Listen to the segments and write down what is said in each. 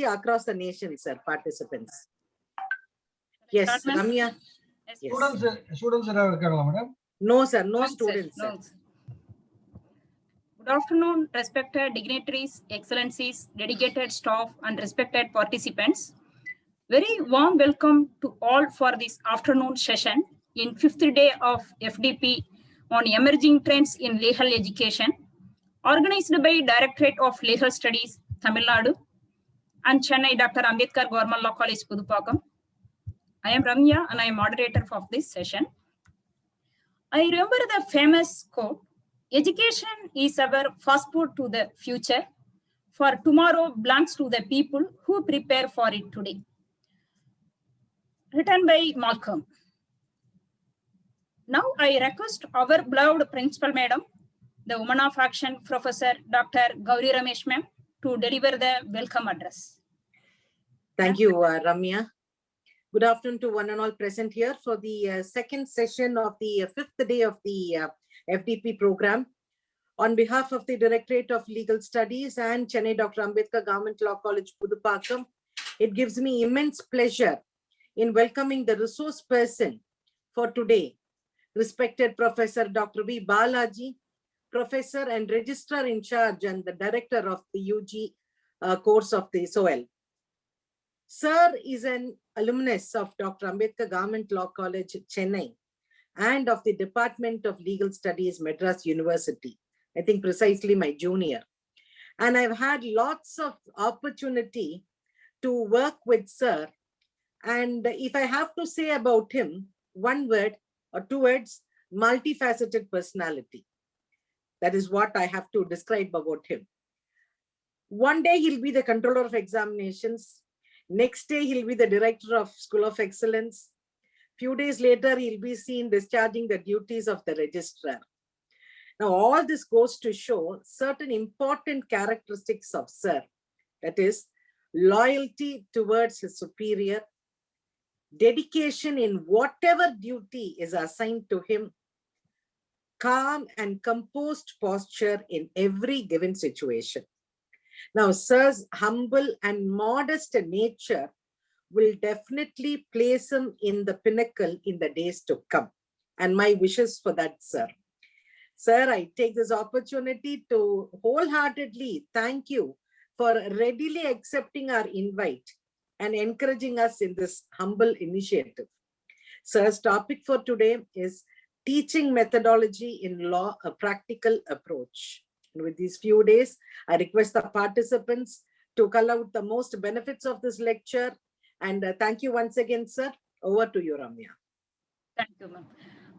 across the nation, sir, participants. Yes, Ramya. Yes. Students are madam? No, sir, no students, sir. No. Good afternoon, respected dignitaries, excellencies, dedicated staff, and respected participants. Very warm welcome to all for this afternoon session in 5th day of FDP on emerging trends in legal education, organized by Directorate of Legal Studies, Tamil Nadu, and Chennai Dr. Ambedkar Government Law College, Pudupakam. I am Ramya and I am moderator of this session. I remember the famous quote, "Education is our passport to the future, for tomorrow belongs to the people who prepare for it today." Written by Malcolm. Now I request our beloved Principal Madam, the Woman of Action Professor Dr. Gauri Ramesh Ma'am, to deliver the welcome address. Thank you, Ramya. Good afternoon to one and all present here for the second session of the 5th day of the FDP program. On behalf of the Directorate of Legal Studies and Chennai Dr. Ambedkar Government Law College, Pudupakam, it gives me immense pleasure in welcoming the resource person for today, respected Professor Dr. V. Balaji, Professor and Registrar in Charge and the Director of the UG course of the SOL. Sir is an alumnus of Dr. Ambedkar Government Law College, Chennai, and of the Department of Legal Studies, Madras University. I think precisely my junior. And I've had lots of opportunity to work with Sir. And if I have to say about him, one word or two words, multifaceted personality. That is what I have to describe about him. One day he'll be the controller of examinations. Next day he'll be the director of School of Excellence. Few days later, he'll be seen discharging the duties of the registrar. Now, all this goes to show certain important characteristics of Sir. That is, loyalty towards his superior, dedication in whatever duty is assigned to him, calm and composed posture in every given situation. Now, Sir's humble and modest nature will definitely place him in the pinnacle in the days to come. And my wishes for that, Sir. Sir, I take this opportunity to wholeheartedly thank you for readily accepting our invite and encouraging us in this humble initiative. Sir's topic for today is teaching methodology in law, a practical approach. And with these few days, I request the participants to call out the most benefits of this lecture. And thank you once again, Sir. Over to you, Ramya. Thank you, ma'am.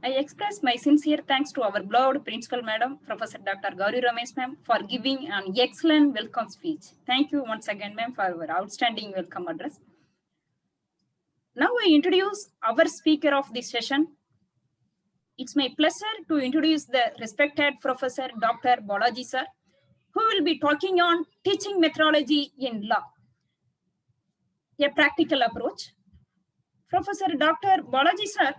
I express my sincere thanks to our beloved Principal Madam, Professor Dr. Gauri Ramesh Ma'am, for giving an excellent welcome speech. Thank you once again, ma'am, for your outstanding welcome address. Now I introduce our speaker of this session. It's my pleasure to introduce the respected Professor Dr. Balaji Sir, who will be talking on teaching methodology in law, a practical approach. Professor Dr. Balaji Sir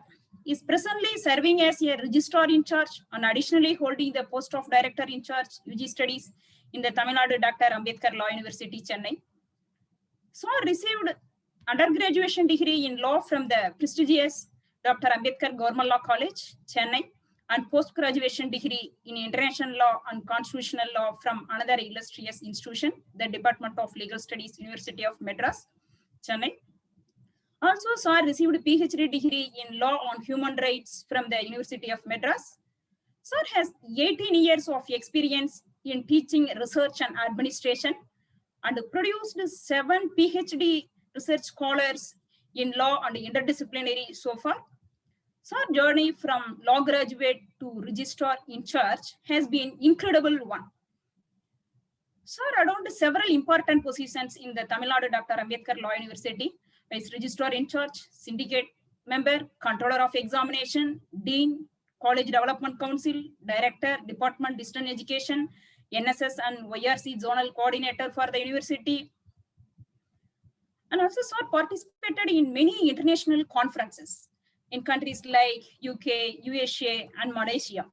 is presently serving as a registrar in charge and additionally holding the post of director in charge UG studies in the Tamil Nadu Dr. Ambedkar Law University, Chennai. Sir received undergraduate degree in law from the prestigious Dr. Ambedkar Government Law College, Chennai, and post-graduation degree in international law and constitutional law from another illustrious institution, the Department of Legal Studies, University of Madras, Chennai. Also, Sir received a PhD degree in law on human rights from the University of Madras. Sir has 18 years of experience in teaching, research, and administration, and produced 7 PhD research scholars in law and interdisciplinary so far. Sir's journey from law graduate to registrar in charge has been incredible one. Sir adorned several important positions in the Tamil Nadu Dr. Ambedkar Law University, Vice Registrar in Charge, Syndicate Member, Controller of Examination, Dean, College Development Council, Director, Department Distance Education, NSS and YRC Zonal Coordinator for the University. And also Sir participated in many international conferences in countries like UK, USA, and Malaysia.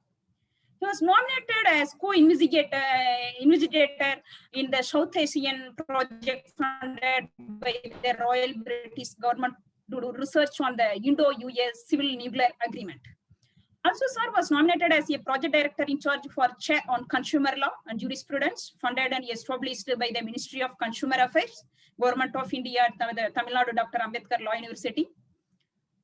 He was nominated as co-investigator in the South Asian project funded by the Royal British government to do research on the Indo-US Civil Nuclear Agreement. Also, sir was nominated as a project director in charge for chair on consumer law and jurisprudence, funded and established by the Ministry of Consumer Affairs, Government of India, Tamil Nadu Dr. Ambedkar Law University.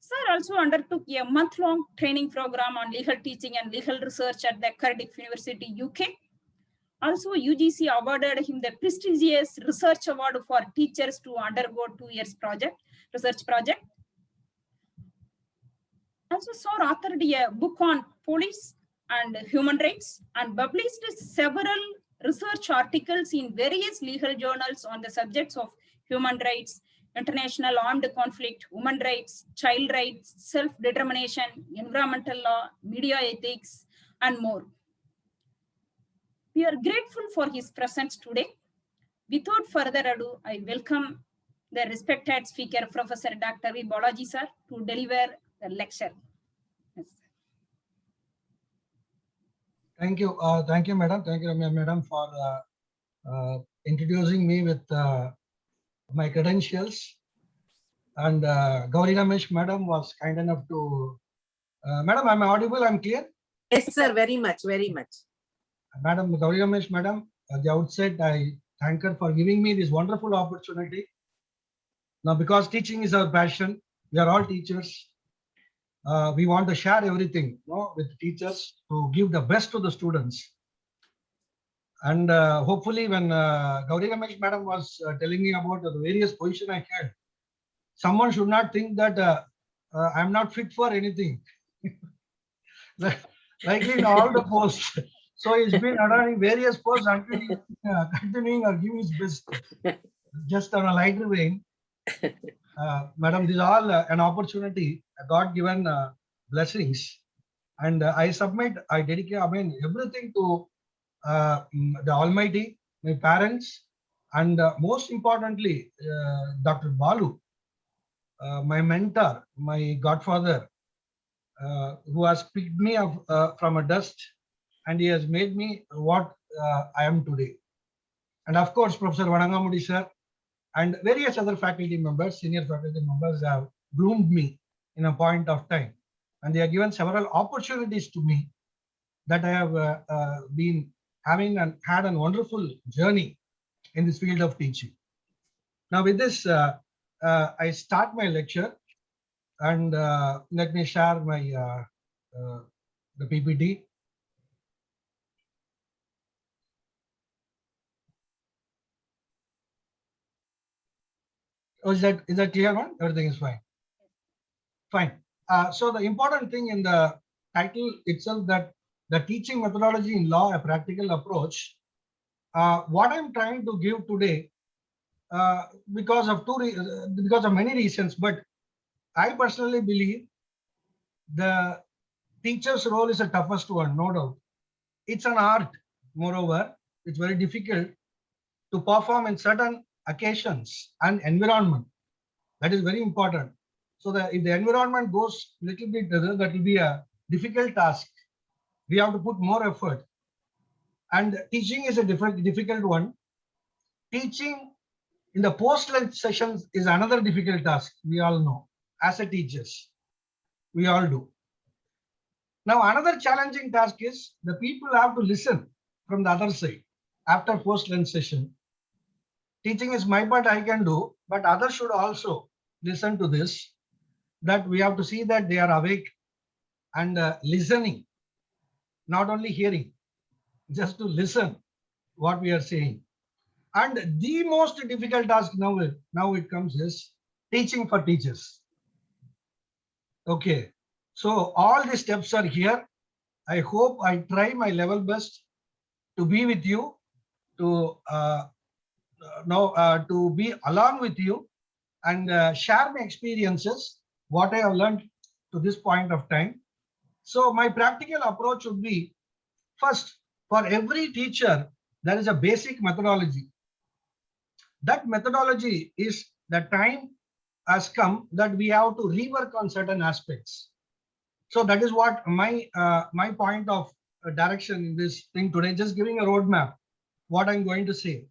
Sir also undertook a month-long training program on legal teaching and legal research at the Cardiff University, UK. Also, UGC awarded him the prestigious Research Award for teachers to undergo 2 years research project. Also, sir authored a book on police and human rights and published several research articles in various legal journals on the subjects of human rights, international armed conflict, women rights, child rights, self-determination, environmental law, media ethics, and more. We are grateful for his presence today. Without further ado, I welcome the respected speaker, Professor Dr. V. Balaji sir, to deliver the lecture. Yes. Thank you, madam. Thank you, madam, for introducing me with my credentials. And Gauri Ramesh, madam, was kind enough to. Madam, I'm audible. I'm clear. Yes, sir. Very much. Very much. Madam Gauri Ramesh, madam, at the outset, I thank her for giving me this wonderful opportunity. Now, because teaching is our passion, we are all teachers. We want to share everything, with teachers to give the best to the students. And hopefully, when Gauri Ramesh madam was telling me about the various positions I had, someone should not think that I'm not fit for anything. Likely in all the posts. So he's been running various posts until he's continuing or giving his best. Just on a lighter vein, madam, this is all an opportunity, a God-given blessings, and I dedicate, everything to the Almighty, my parents, and most importantly, Dr. Balu, my mentor, my godfather, who has picked me up from a dust, and he has made me what I am today. And of course, Professor Vanangamudi sir and various other faculty members, senior faculty members, have bloomed me in a point of time. And they have given several opportunities to me that I have been having and had a wonderful journey in this field of teaching. Now with this, I start my lecture, and let me share my the PPT. Oh, is that clear one? Everything is fine. Fine. So the important thing in the title itself, that the teaching methodology in law, a practical approach. What I'm trying to give today, because of many reasons, but I personally believe the teacher's role is the toughest one, no doubt. It's an art. Moreover, it's very difficult to perform in certain occasions and environment. That is very important. So that if the environment goes a little bit better, that will be a difficult task. We have to put more effort. And teaching is a difficult one. Teaching in the post-lunch sessions is another difficult task. We all know, as a teachers, we all do. Now, another challenging task is the people have to listen from the other side after post-lunch session. Teaching is my part I can do, but others should also listen to this, that we have to see that they are awake and listening, not only hearing, just to listen what we are saying. And the most difficult task now it comes is teaching for teachers. Okay, so all the steps are here. I hope I try my level best to be with you, to to be along with you and share my experiences, what I have learned to this point of time. So my practical approach would be, first, for every teacher, there is a basic methodology. That methodology is the time has come that we have to rework on certain aspects. So that is what my point of direction in this thing today, just giving a roadmap, what I'm going to say.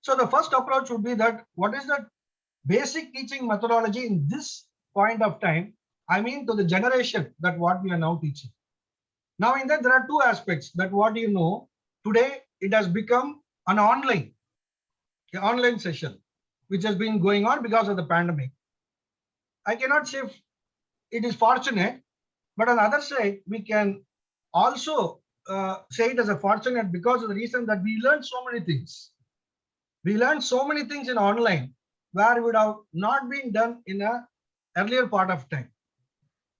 So the first approach would be that what is the basic teaching methodology in this point of time? I mean to the generation that what we are now teaching. Now in that there are two aspects that what you know, today it has become an online session, which has been going on because of the pandemic. I cannot say it is fortunate, but on the other side, we can also say it as a fortunate because of the reason that we learned so many things. We learned so many things in online where it would have not been done in a earlier part of time.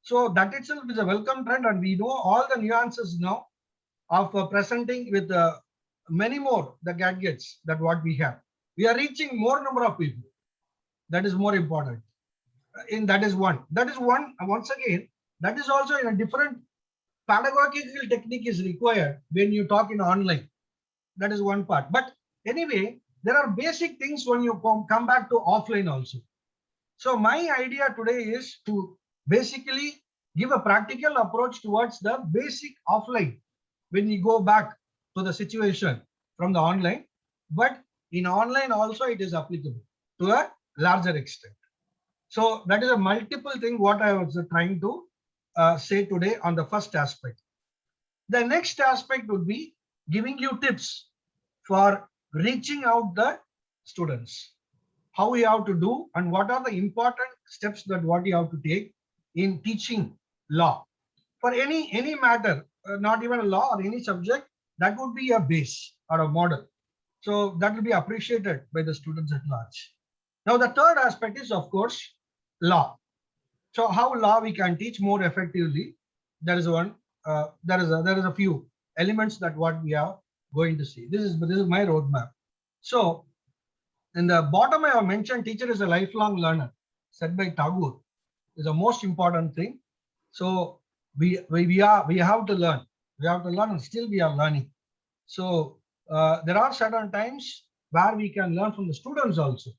So that itself is a welcome trend, and we know all the nuances now of presenting with many more the gadgets that what we have. We are reaching more number of people. That is more important. That is one. Once again, that is also in a different pedagogical technique is required when you talk in online. That is one part. But anyway, there are basic things when you come back to offline also. So my idea today is to basically give a practical approach towards the basic offline when you go back to the situation from the online. But in online also it is applicable to a larger extent. So that is a multiple thing what I was trying to say today on the first aspect. The next aspect would be giving you tips for reaching out the students, how you have to do and what are the important steps that what you have to take in teaching law. For any matter, not even a law or any subject, that would be a base or a model. So that will be appreciated by the students at large. Now the third aspect is, of course, law. So how law we can teach more effectively. There is one. There is a few elements that what we are going to see. This is my roadmap. So in the bottom I have mentioned teacher is a lifelong learner, said by Tagore, is the most important thing. So we have to learn. We have to learn and still we are learning. So there are certain times where we can learn from the students also.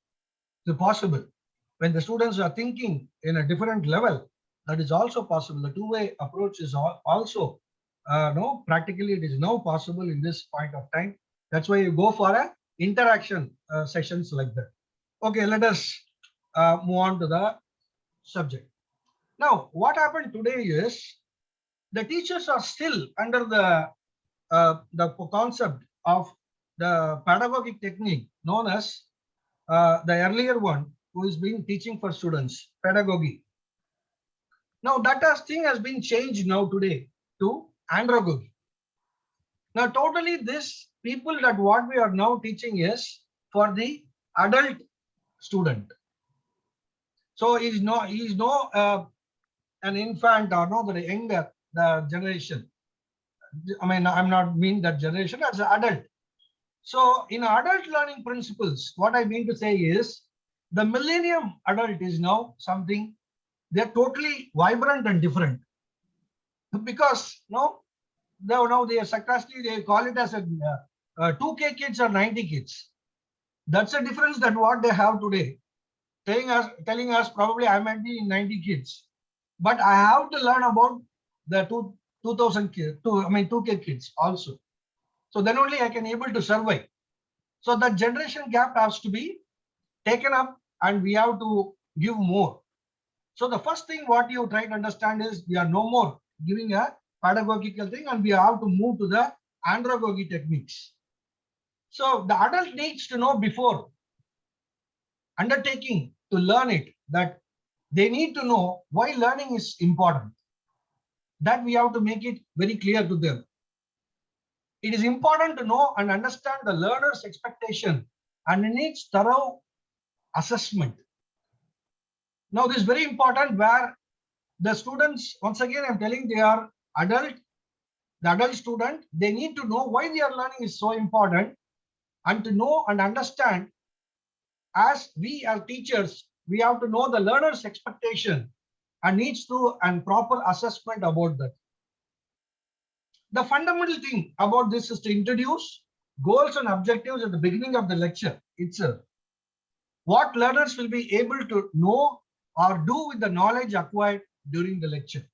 It's possible. When the students are thinking in a different level, that is also possible. The two-way approach is also no, practically it is now possible in this point of time. That's why you go for a interaction sessions like that. Okay, let us move on to the subject. Now, what happened today is the teachers are still under the concept of the pedagogic technique known as the earlier one, who is being teaching for students, pedagogy. Now that thing has been changed now today to andragogy. Now totally this people that what we are now teaching is for the adult student. So he is no an infant or no the younger the generation. I mean, I'm not mean that generation as an adult. So in adult learning principles, what I mean to say is the millennium adult is now something, they're totally vibrant and different. Because now they are sarcastically, they call it as a 2K kids or 90 kids. That's a difference that what they have today. Telling us probably I might be 90 kids, but I have to learn about the 2000 kids, 2K kids also. So then only I can able to survive. So that generation gap has to be taken up and we have to give more. So the first thing what you try to understand is we are no more giving a pedagogical thing and we have to move to the andragogy techniques. So the adult needs to know before undertaking to learn it that they need to know why learning is important. That we have to make it very clear to them. It is important to know and understand the learner's expectation and it needs thorough assessment. Now this is very important where the students, once again I'm telling they are adult, the adult student, they need to know why their learning is so important and to know and understand as we as teachers, we have to know the learner's expectation and needs to and proper assessment about that. The fundamental thing about this is to introduce goals and objectives at the beginning of the lecture itself. What learners will be able to know or do with the knowledge acquired during the lecture.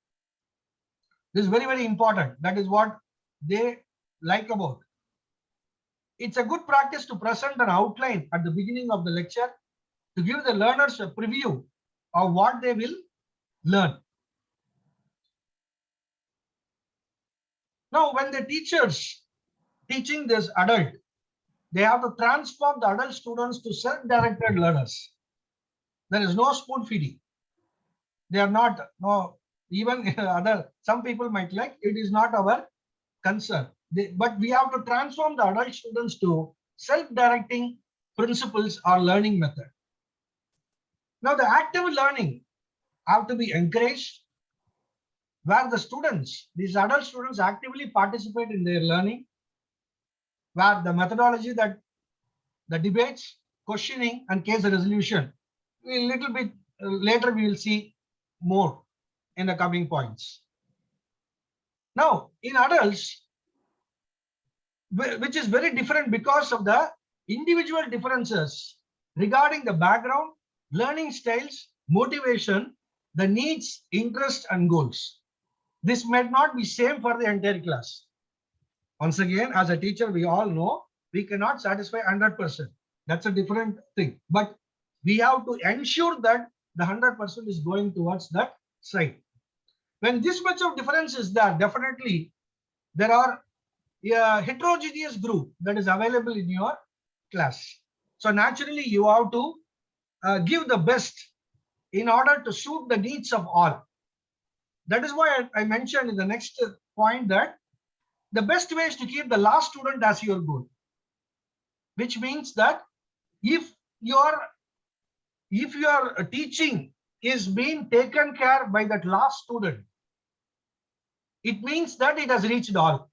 This is very, very important. That is what they like about. It's a good practice to present an outline at the beginning of the lecture to give the learners a preview of what they will learn. Now, when the teachers teaching this adult, they have to transform the adult students to self-directed learners. There is no spoon feeding. They are not, no, even some people might like, it is not our concern. But we have to transform the adult students to self-directing principles or learning method. Now, the active learning have to be encouraged, where the students, these adult students, actively participate in their learning, where the methodology, that the debates, questioning, and case resolution, a little bit later we will see more in the coming points. Now, in adults, which is very different because of the individual differences regarding the background, learning styles, motivation, the needs, interests, and goals. This might not be same for the entire class. Once again, as a teacher, we all know we cannot satisfy 100%. That's a different thing. But we have to ensure that the 100% is going towards that side. When this much of difference is there, definitely there are a heterogeneous group that is available in your class. So naturally, you have to give the best in order to suit the needs of all. That is why I mentioned in the next point that the best way is to keep the last student as your goal, which means that if your teaching is being taken care by that last student, it means that it has reached all.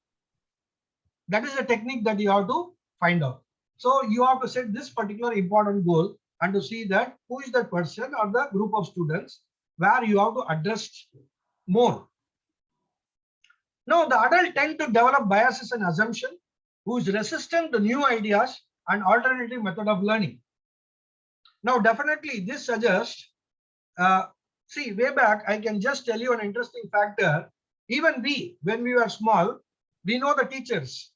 That is a technique that you have to find out. So you have to set this particular important goal and to see that who is that person or the group of students where you have to address more. Now, the adult tend to develop biases and assumption, who is resistant to new ideas and alternative method of learning. Now, definitely this suggests, see, way back, I can just tell you an interesting factor. Even we, when we were small, we know the teachers.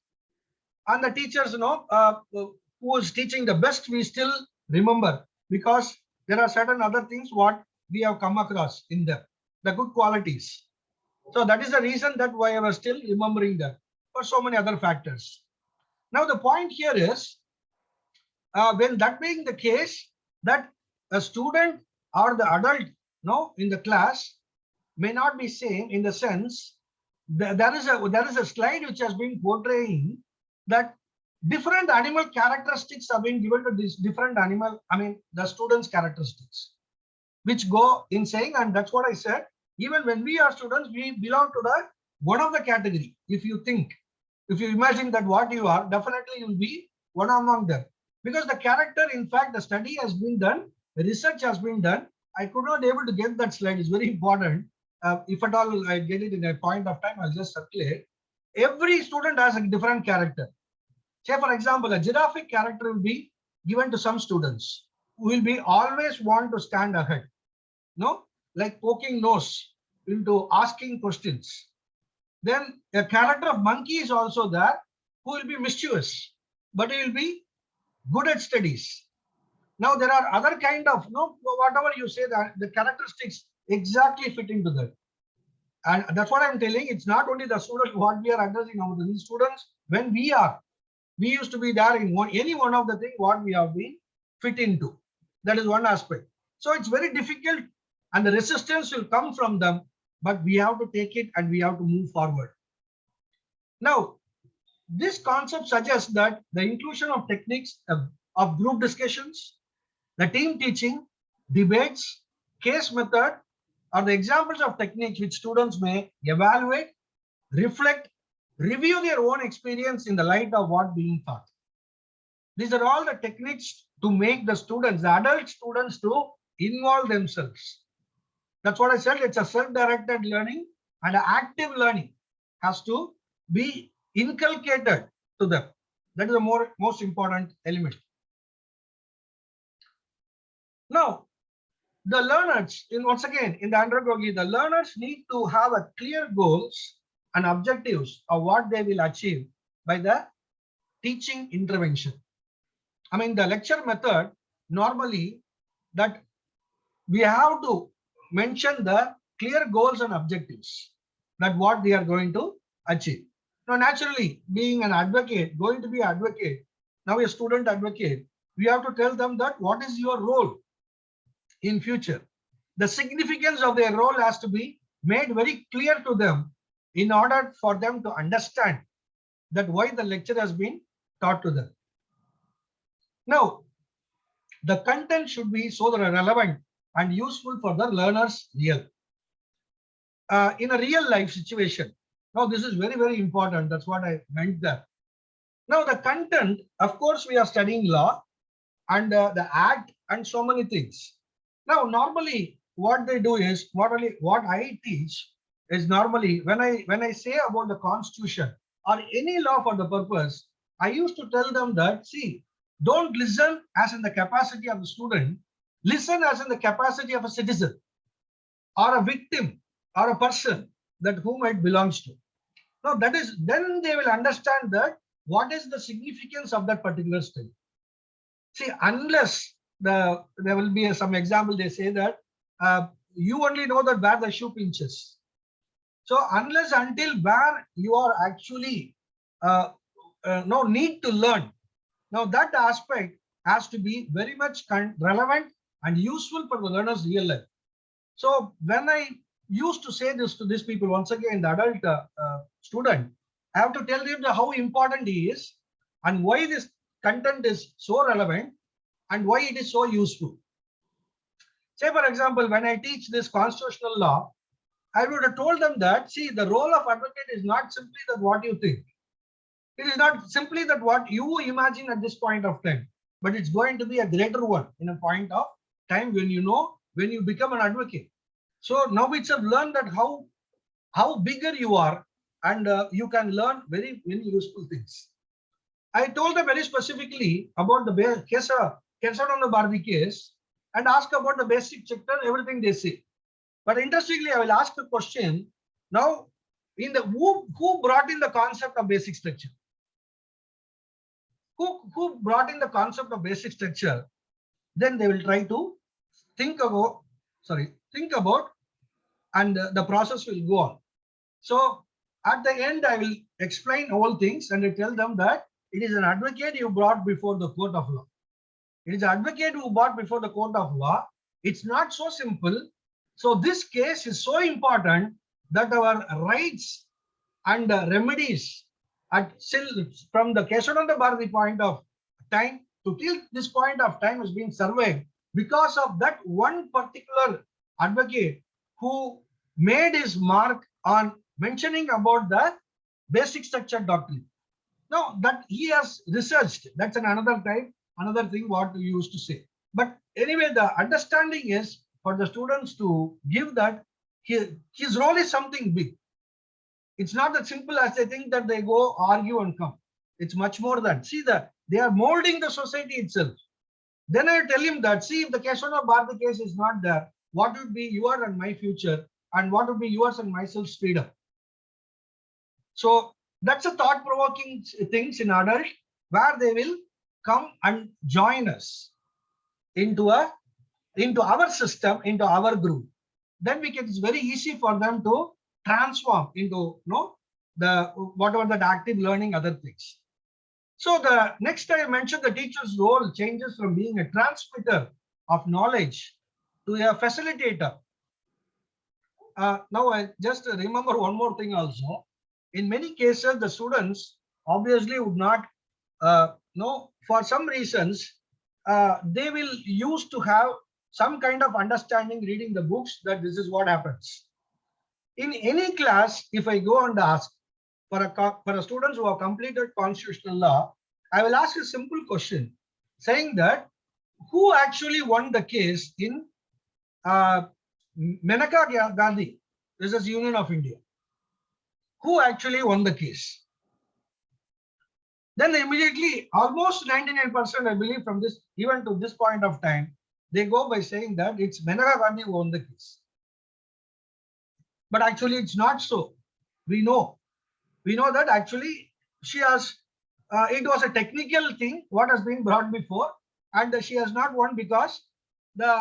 And the teachers, who was teaching the best, we still remember, because there are certain other things what we have come across in them, the good qualities. So that is the reason that why I was still remembering that, for so many other factors. Now the point here is, when that being the case, that a student or the adult in the class may not be same, in the sense that there is a slide which has been portraying that different animal characteristics are being given to these different animal, the students' characteristics, which go in saying, and that's what I said, even when we are students, we belong to the one of the category. If you imagine that what you are, definitely you will be one among them. Because the character, in fact, the study has been done, the research has been done. I could not able to get that slide. It's very important. If at all I get it in a point of time, I'll just circulate. Every student has a different character. Say, for example, a giraffe character will be given to some students who will be always want to stand ahead, like poking nose into asking questions. Then a character of monkey is also there, who will be mischievous, but he will be good at studies. Now there are other kind of, whatever you say, that the characteristics exactly fit into that. And that's what I'm telling. It's not only the students what we are addressing now. These students, when we used to be there in any one of the things what we have been fit into. That is one aspect. So it's very difficult, and the resistance will come from them, but we have to take it and we have to move forward. Now, this concept suggests that the inclusion of techniques of group discussions, the team teaching, debates, case method are the examples of techniques which students may evaluate, reflect, review their own experience in the light of what being taught. These are all the techniques to make the students, the adult students, to involve themselves. That's what I said. It's a self-directed learning, and active learning has to be inculcated to them. That is the most important element. Now, the learners, once again, in the andragogy, the learners need to have a clear goals and objectives of what they will achieve by the teaching intervention. I mean, the lecture method, normally that we have to mention the clear goals and objectives, that what they are going to achieve. Now, naturally, being an advocate, going to be advocate, now a student advocate, we have to tell them that what is your role in future. The significance of their role has to be made very clear to them in order for them to understand that why the lecture has been taught to them. Now, the content should be so that relevant and useful for the learners real. In a real life situation. Now, this is very, very important. That's what I meant there. Now, the content, of course, we are studying law and the act and so many things. Now, normally what they do is, what I teach is normally when I say about the constitution or any law for the purpose, I used to tell them that, see, don't listen as in the capacity of the student, listen as in the capacity of a citizen or a victim or a person that whom it belongs to. Now that is, then they will understand that what is the significance of that particular study. See, unless there will be some example, they say that you only know that where the shoe pinches. So unless until where you are actually no need to learn. Now that aspect has to be very much relevant and useful for the learner's real life. So when I used to say this to these people, once again, the adult student, I have to tell them how important he is and why this content is so relevant and why it is so useful. Say, for example, when I teach this constitutional law, I would have told them that, see, the role of advocate is not simply that what you think. It is not simply that what you imagine at this point of time, but it's going to be a greater one in a point of time when you know, when you become an advocate. So now itself learn that how bigger you are, and you can learn very, very useful things. I told them very specifically about the Kesavananda Bharati case and ask about the basic chapter, everything they say. But interestingly, I will ask the question now, in the who brought in the concept of basic structure? Who brought in the concept of basic structure? Then they will try to think about, and the process will go on. So at the end, I will explain all things and I tell them that it is an advocate you brought before the court of law. It is an advocate who brought before the court of law. It's not so simple. So this case is so important that our rights and remedies from the Kesavananda Bharati point of time to till this point of time has been surveyed because of that one particular advocate who made his mark on mentioning about the basic structure doctrine. Now that he has researched, that's another thing what we used to say. But anyway, the understanding is for the students to give that his role is something big. It's not that simple as they think that they go argue and come. It's much more than, see, they are molding the society itself. Then I tell him that, see, if the Kesavananda Bharati case is not there, what would be your and my future, and what would be yours and myself's freedom? So that's a thought-provoking things in adult where they will come and join us into our system, into our group. Then it's very easy for them to transform into whatever that active learning, other things. So the next I mentioned the teacher's role changes from being a transmitter of knowledge to a facilitator. Now I just remember one more thing also. In many cases, the students obviously would not know, for some reasons, they will used to have some kind of understanding reading the books that this is what happens. In any class, if I go and ask for a students who have completed constitutional law, I will ask a simple question saying that who actually won the case in Maneka Gandhi, this is Union of India. Who actually won the case? Then immediately, almost 99%, I believe, from this, even to this point of time, they go by saying that it's Maneka Gandhi who won the case. But actually, it's not so. We know that actually she has, it was a technical thing, what has been brought before, and she has not won because the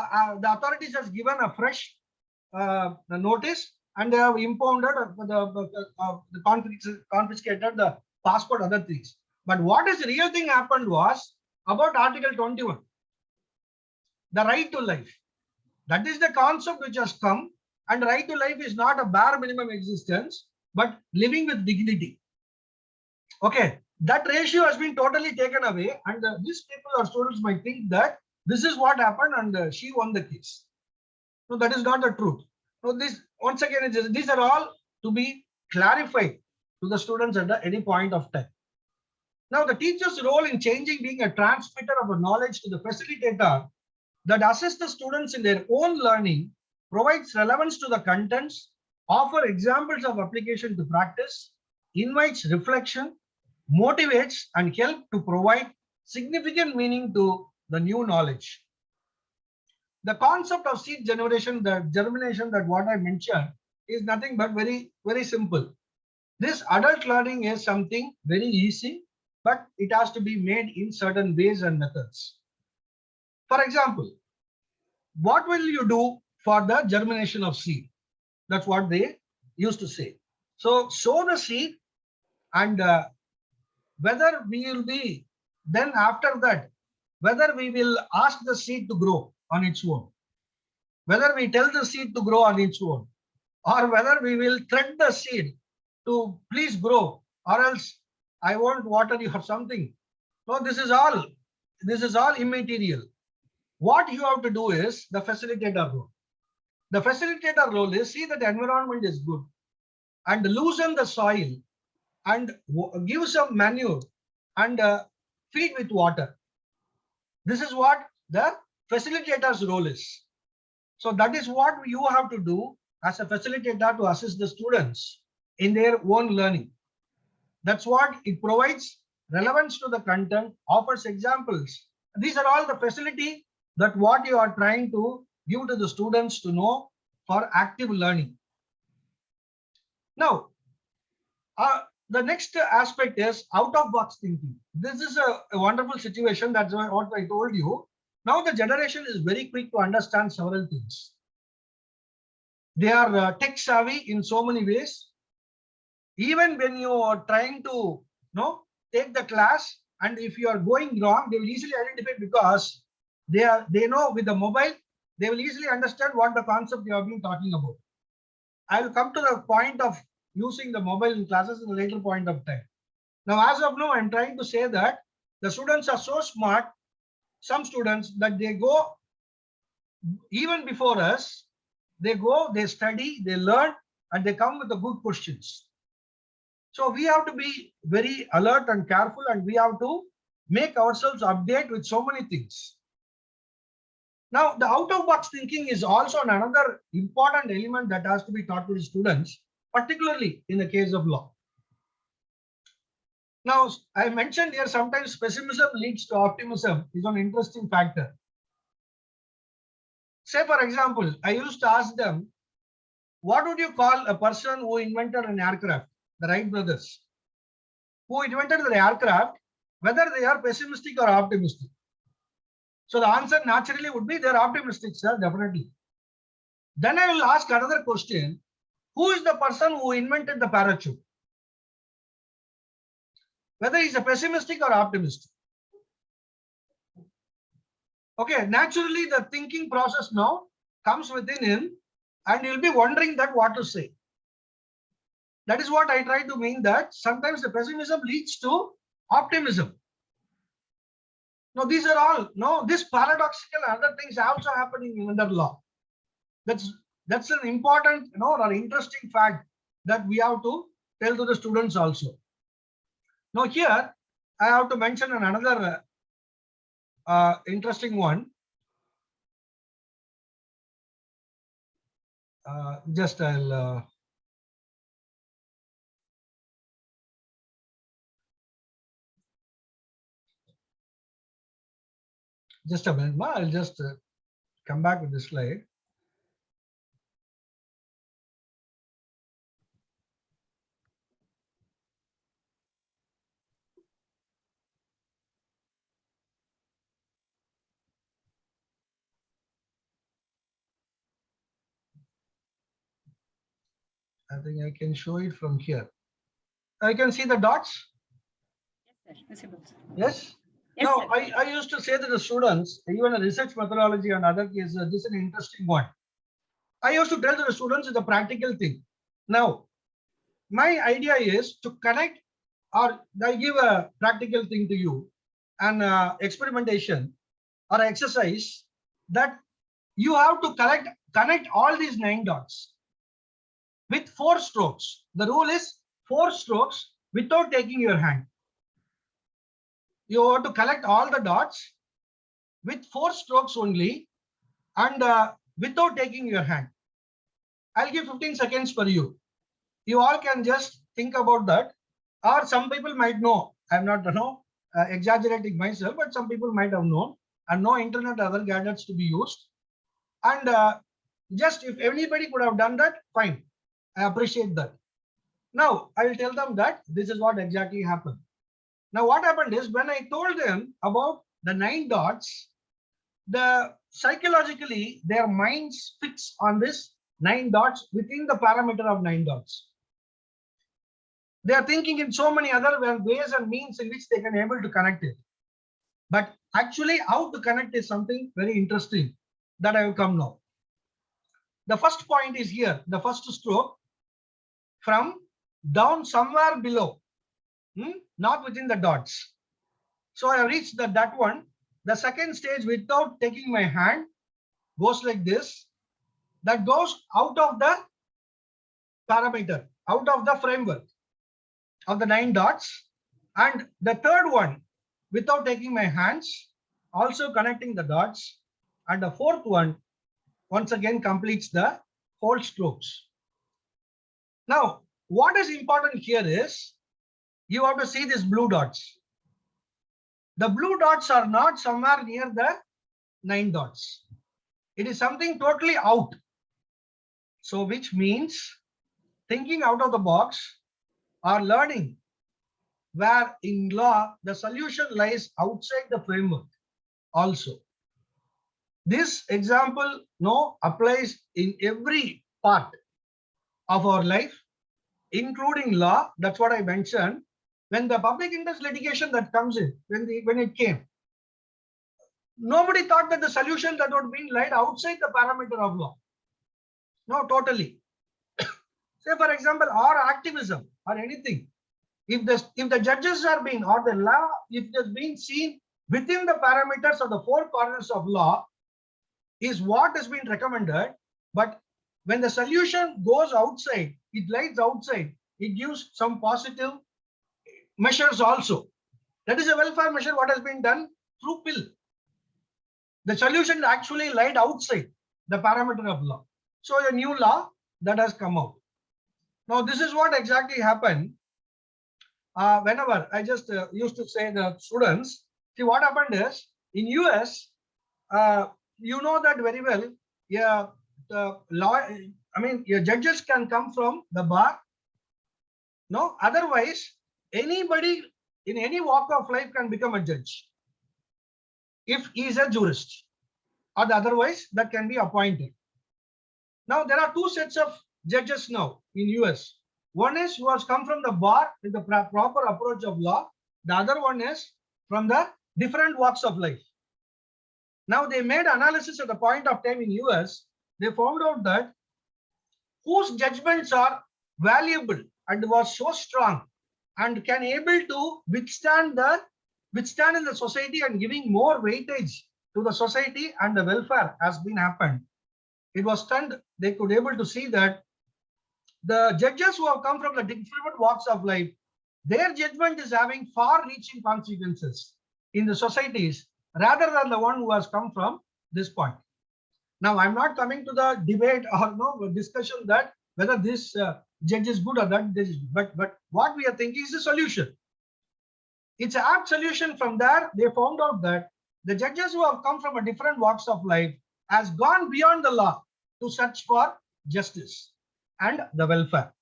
authorities has given a fresh notice, and they have impounded the confiscated the passport, other things. But what is the real thing happened was about Article 21, the right to life. That is the concept which has come, and right to life is not a bare minimum existence, but living with dignity. Okay, that ratio has been totally taken away, and these people or students might think that this is what happened and she won the case. No, that is not the truth. So this, once again, these are all to be clarified to the students at any point of time. Now, the teacher's role in changing being a transmitter of a knowledge to the facilitator that assists the students in their own learning, provides relevance to the contents, offer examples of application to practice, invites reflection, motivates and help to provide significant meaning to the new knowledge. The concept of seed generation, the germination that what I mentioned is nothing but very, very simple. This adult learning is something very easy, but it has to be made in certain ways and methods. For example, what will you do for the germination of seed? That's what they used to say. So sow the seed, and whether we will be, then after that, whether we will ask the seed to grow on its own, whether we tell the seed to grow on its own, or whether we will thread the seed to please grow, or else I won't water you or something. No, this is all immaterial. What you have to do is the facilitator role. The facilitator role is see that the environment is good and loosen the soil and give some manure and feed with water. This is what the facilitator's role is. So that is what you have to do as a facilitator to assist the students in their own learning. That's what it provides relevance to the content, offers examples. These are all the facility that what you are trying to give to the students to know for active learning. Now, the next aspect is out-of-box thinking. This is a wonderful situation. That's what I told you. Now the generation is very quick to understand several things. They are tech savvy in so many ways. Even when you are trying to take the class, and if you are going wrong, they will easily identify because they know with the mobile, they will easily understand what the concept you have been talking about. I will come to the point of using the mobile in classes in a later point of time. Now, as of now, I'm trying to say that the students are so smart, some students, that they go even before us, they go, they study, they learn, and they come with the good questions. So we have to be very alert and careful, and we have to make ourselves update with so many things. Now, the out-of-box thinking is also another important element that has to be taught to the students, particularly in the case of law. Now, I mentioned here sometimes pessimism leads to optimism is an interesting factor. Say, for example, I used to ask them, what would you call a person who invented an aircraft? The Wright brothers, who invented the aircraft, whether they are pessimistic or optimistic. So the answer naturally would be they're optimistic, sir, definitely. Then I will ask another question. Who is the person who invented the parachute? Whether he's a pessimistic or optimistic. Okay, naturally the thinking process now comes within him, and he'll be wondering that what to say. That is what I try to mean, that sometimes the pessimism leads to optimism. Now, these are all, this paradoxical and other things are also happening in under law. That's an important, or interesting fact that we have to tell to the students also. Now, here I have to mention another interesting one. Just a minute. I'll just come back with the slide. I think I can show it from here. I can see the dots. Yes, sir. Visible, sir. Yes. Yes, Now, sir. I used to say to the students, even a research methodology and other cases, this is an interesting one. I used to tell to the students it's a practical thing. Now, my idea is to connect, or I give a practical thing to you, an experimentation or exercise that you have to connect all these 9 dots with 4 strokes. The rule is 4 strokes without taking your hand. You have to collect all the dots with 4 strokes only and without taking your hand. I'll give 15 seconds for you. You all can just think about that, or some people might know. I'm not exaggerating myself, but some people might have known and no internet or other gadgets to be used. And just if anybody could have done that, fine. I appreciate that. Now I will tell them that this is what exactly happened. Now what happened is, when I told them about the 9 dots, psychologically their minds fix on this 9 dots within the parameter of 9 dots. They are thinking in so many other ways and means in which they can able to connect it. But actually how to connect is something very interesting that I will come now. The first point is here, the first stroke from down somewhere below, not within the dots. So I have reached that one. The second stage, without taking my hand, goes like this. That goes out of the parameter, out of the framework of the 9 dots. And the third one, without taking my hands, also connecting the dots. And the fourth one, once again, completes the whole strokes. Now, what is important here is, you have to see these blue dots. The blue dots are not somewhere near the 9 dots. It is something totally out. So which means thinking out of the box or learning, where in law the solution lies outside the framework also. This example applies in every part of our life, including law. That's what I mentioned. When the public interest litigation that comes in, when it came, nobody thought that the solution that would be laid outside the parameter of law. No, totally. Say for example, or activism or anything. If the judges are being, or the law, if it has been seen within the parameters of the 4 corners of law, is what has been recommended. But when the solution goes outside, it lies outside, it gives some positive measures also. That is a welfare measure what has been done through pill. The solution actually lied outside the parameter of law. So a new law that has come out. Now this is what exactly happened. Whenever I just used to say the students, see what happened is, in US, you know that very well. Yeah, the law. I mean, your judges can come from the bar. No, otherwise, anybody in any walk of life can become a judge if he is a jurist, or otherwise that can be appointed. Now there are 2 sets of judges now in US. One is who has come from the bar with the proper approach of law. The other one is from the different walks of life. Now they made analysis at the point of time in US. They found out that whose judgments are valuable and was so strong and can able to withstand in the society and giving more weightage to the society and the welfare has been happened. It was stunned. They could able to see that the judges who have come from the different walks of life, their judgment is having far-reaching consequences in the societies rather than the one who has come from this point. Now, I'm not coming to the debate or discussion that whether this judge is good or that this is, but what we are thinking is a solution. It's an apt solution. From there, they found out that the judges who have come from a different walks of life has gone beyond the law to search for justice and the welfare.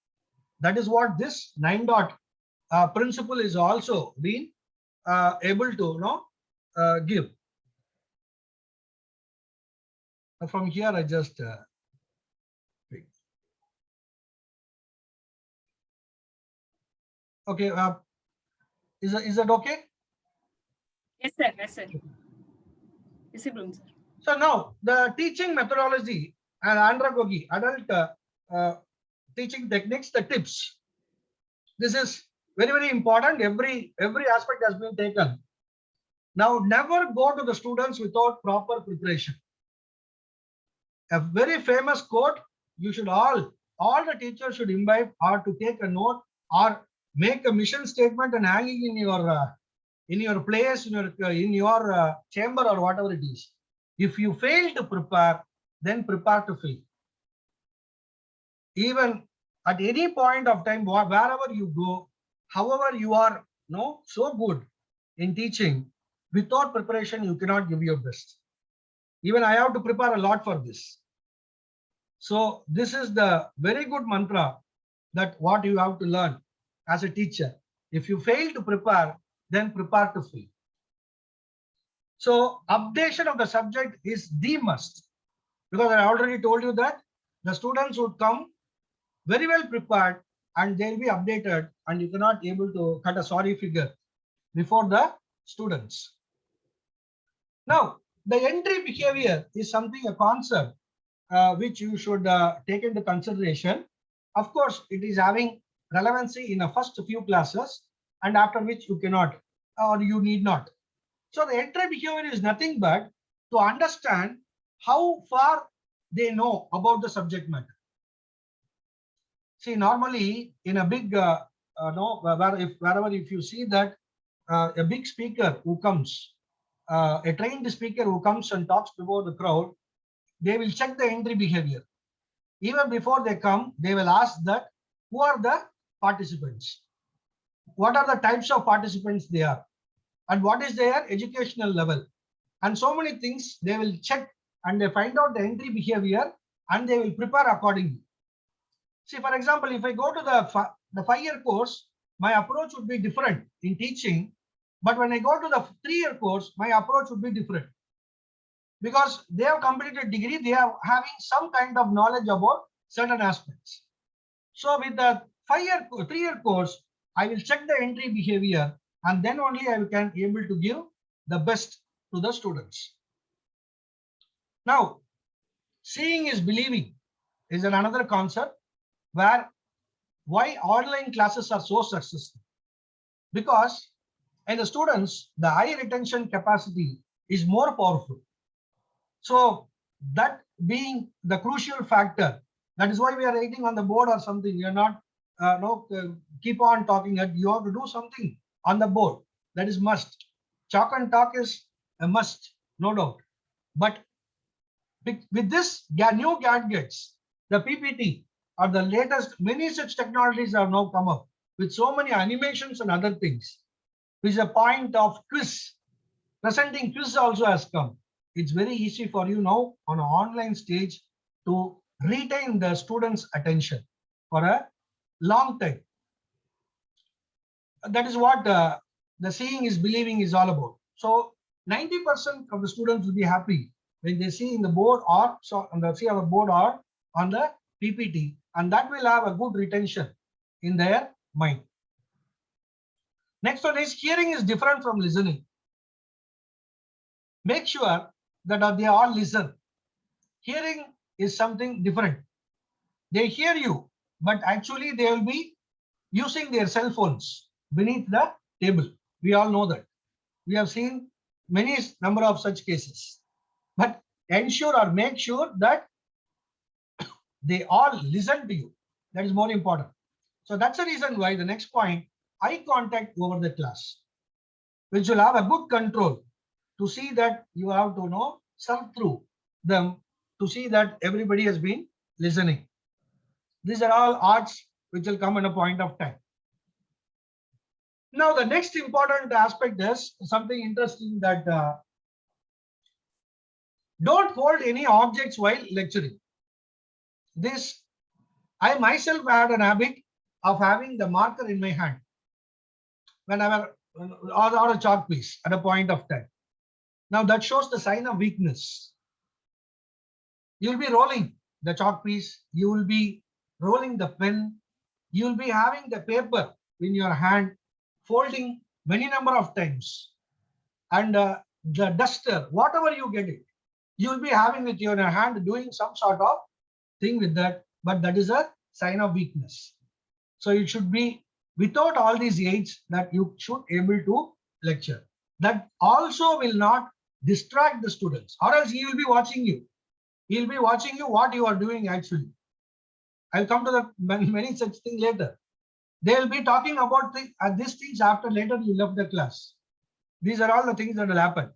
That is what this 9 dot principle is also being able to give. From here, I just okay. Is that okay? Yes, sir. Yes, sir. Visible, sir. So now the teaching methodology and andragogy, adult teaching techniques, the tips. This is very, very important. Every aspect has been taken. Now, never go to the students without proper preparation. A very famous quote, you should all the teachers should imbibe or to take a note or make a mission statement and hanging in your place, in your chamber or whatever it is. If you fail to prepare, then prepare to fail. Even at any point of time, wherever you go, however you are so good in teaching, without preparation, you cannot give your best. Even I have to prepare a lot for this. So this is the very good mantra that what you have to learn as a teacher. If you fail to prepare, then prepare to fail. So updation of the subject is the must, because I already told you that the students would come very well prepared and they'll be updated, and you cannot able to cut a sorry figure before the students. Now, the entry behavior is something, a concept which you should take into consideration. Of course, it is having relevancy in the first few classes, and after which you cannot or you need not. So the entry behavior is nothing but to understand how far they know about the subject matter. See, normally in a big, wherever if you see that a big speaker who comes, a trained speaker who comes and talks before the crowd, they will check the entry behavior. Even before they come, they will ask that who are the participants, what are the types of participants they are, and what is their educational level, and so many things they will check, and they find out the entry behavior and they will prepare accordingly. See, for example, if I go to the 5-year course, my approach would be different in teaching. But when I go to the 3-year course, my approach would be different. Because they have completed a degree, they are having some kind of knowledge about certain aspects. So with the 3-year course, I will check the entry behavior, and then only I can able to give the best to the students. Now, seeing is believing is another concept, where why online classes are so successful. Because in the students, the eye retention capacity is more powerful. So that being the crucial factor, that is why we are writing on the board or something. We are not keep on talking. You have to do something on the board. That is must. Chalk and talk is a must, no doubt. But with this new gadgets, the PPT or the latest, many such technologies have now come up with so many animations and other things. Which is a point of quiz. Presenting quiz also has come. It's very easy for you now on an online stage to retain the students' attention for a long time. That is what the seeing is believing is all about. So 90% of the students will be happy when they see in the board or see our board or on the PPT, and that will have a good retention in their mind. Next one is hearing is different from listening. Make sure that they all listen. Hearing is something different. They hear you, but actually they will be using their cell phones beneath the table. We all know that. We have seen many number of such cases. But ensure or make sure that they all listen to you. That is more important. So that's the reason why the next point, eye contact over the class, which will have a good control to see that you have to serve through them to see that everybody has been listening. These are all arts which will come in a point of time. Now, the next important aspect is something interesting that Don't hold any objects while lecturing. This, I myself had an habit of having the marker in my hand whenever, or a chalk piece at a point of time. Now that shows the sign of weakness. You will be rolling the chalk piece, you will be rolling the pen, you will be having the paper in your hand, folding many number of times, and the duster, whatever you get it, you will be having it in your hand, doing some sort of thing with that, but that is a sign of weakness. So it should be without all these aids that you should able to lecture. That also will not distract the students, or else he will be watching you. He will be watching you what you are doing actually. I'll come to the many such things later. They will be talking about these things after later you left the class. These are all the things that will happen.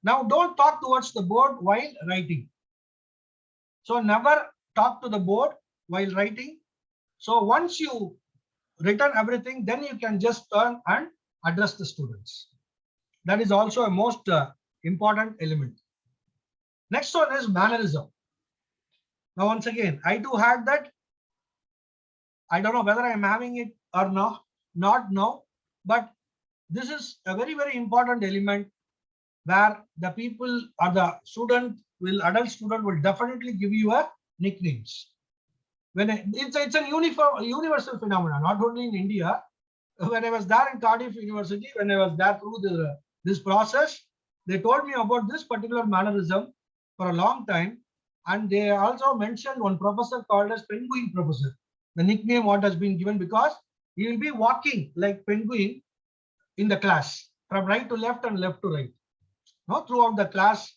Now don't talk towards the board while writing. So never talk to the board while writing. So once you written everything, then you can just turn and address the students. That is also a most important element. Next one is mannerism. Now once again, I do have that. I don't know whether I am having it or not now, but this is a very, very important element where the people or the adult student will definitely give you a nicknames. When it's a universal phenomenon, not only in India. When I was there in Cardiff University, when I was there through this process, they told me about this particular mannerism for a long time. And they also mentioned one professor called as Penguin Professor, the nickname what has been given because he will be walking like penguin in the class from right to left and left to right. No, throughout the class,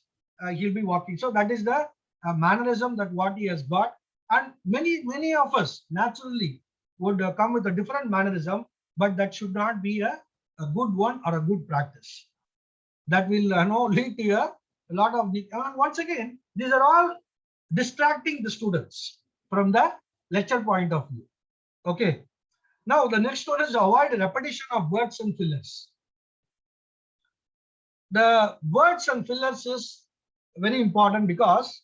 he'll be walking. So that is the mannerism that what he has got. And many of us naturally would come with a different mannerism, but that should not be a good one or a good practice. That will lead to a lot of the. And once again, these are all distracting the students from the lecture point of view. Okay. Now the next one is avoid repetition of words and fillers. The words and fillers is very important because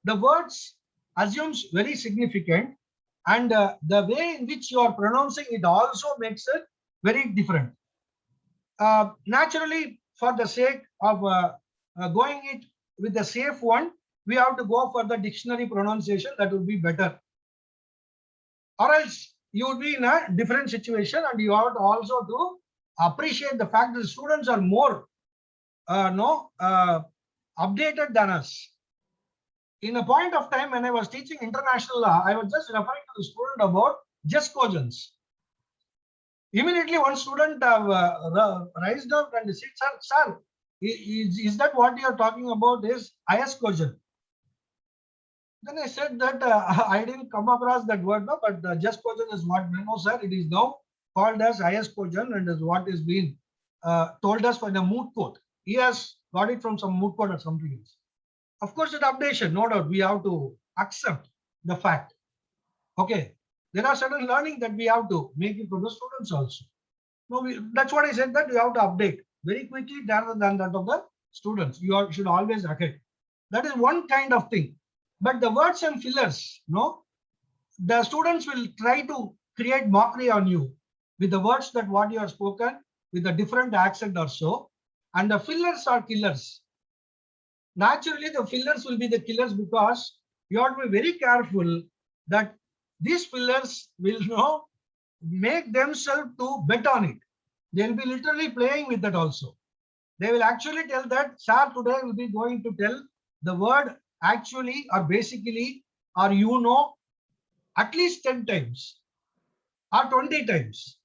the words assumes very significant, and the way in which you are pronouncing it also makes it very different. Naturally, for the sake of going it with the safe one, we have to go for the dictionary pronunciation. That would be better. Or else you would be in a different situation, and you have to also to appreciate the fact that the students are more updated than us. In a point of time when I was teaching international law, I was just referring to the student about jus cogens. Immediately one student raised up and said, sir, is that what you are talking about is ius cogen? Then I said that I didn't come across that word, no, but jus cogen is what, no sir, it is now called as ius cogen and is what is being told us for the moot court. He has got it from some moot court or something else. Of course, it's updation, no doubt. We have to accept the fact. Okay, there are certain learning that we have to make it for the students also. No, that's what I said, that you have to update very quickly rather than that of the students. You should always ahead. That is one kind of thing. But the words and fillers, no, the students will try to create mockery on you with the words that what you have spoken with a different accent or so. And the fillers are killers. Naturally, the fillers will be the killers because you have to be very careful that these fillers will make themselves to bet on it. They will be literally playing with that also. They will actually tell that, sir, today will be going to tell the word actually or basically or at least 10 times or 20 times.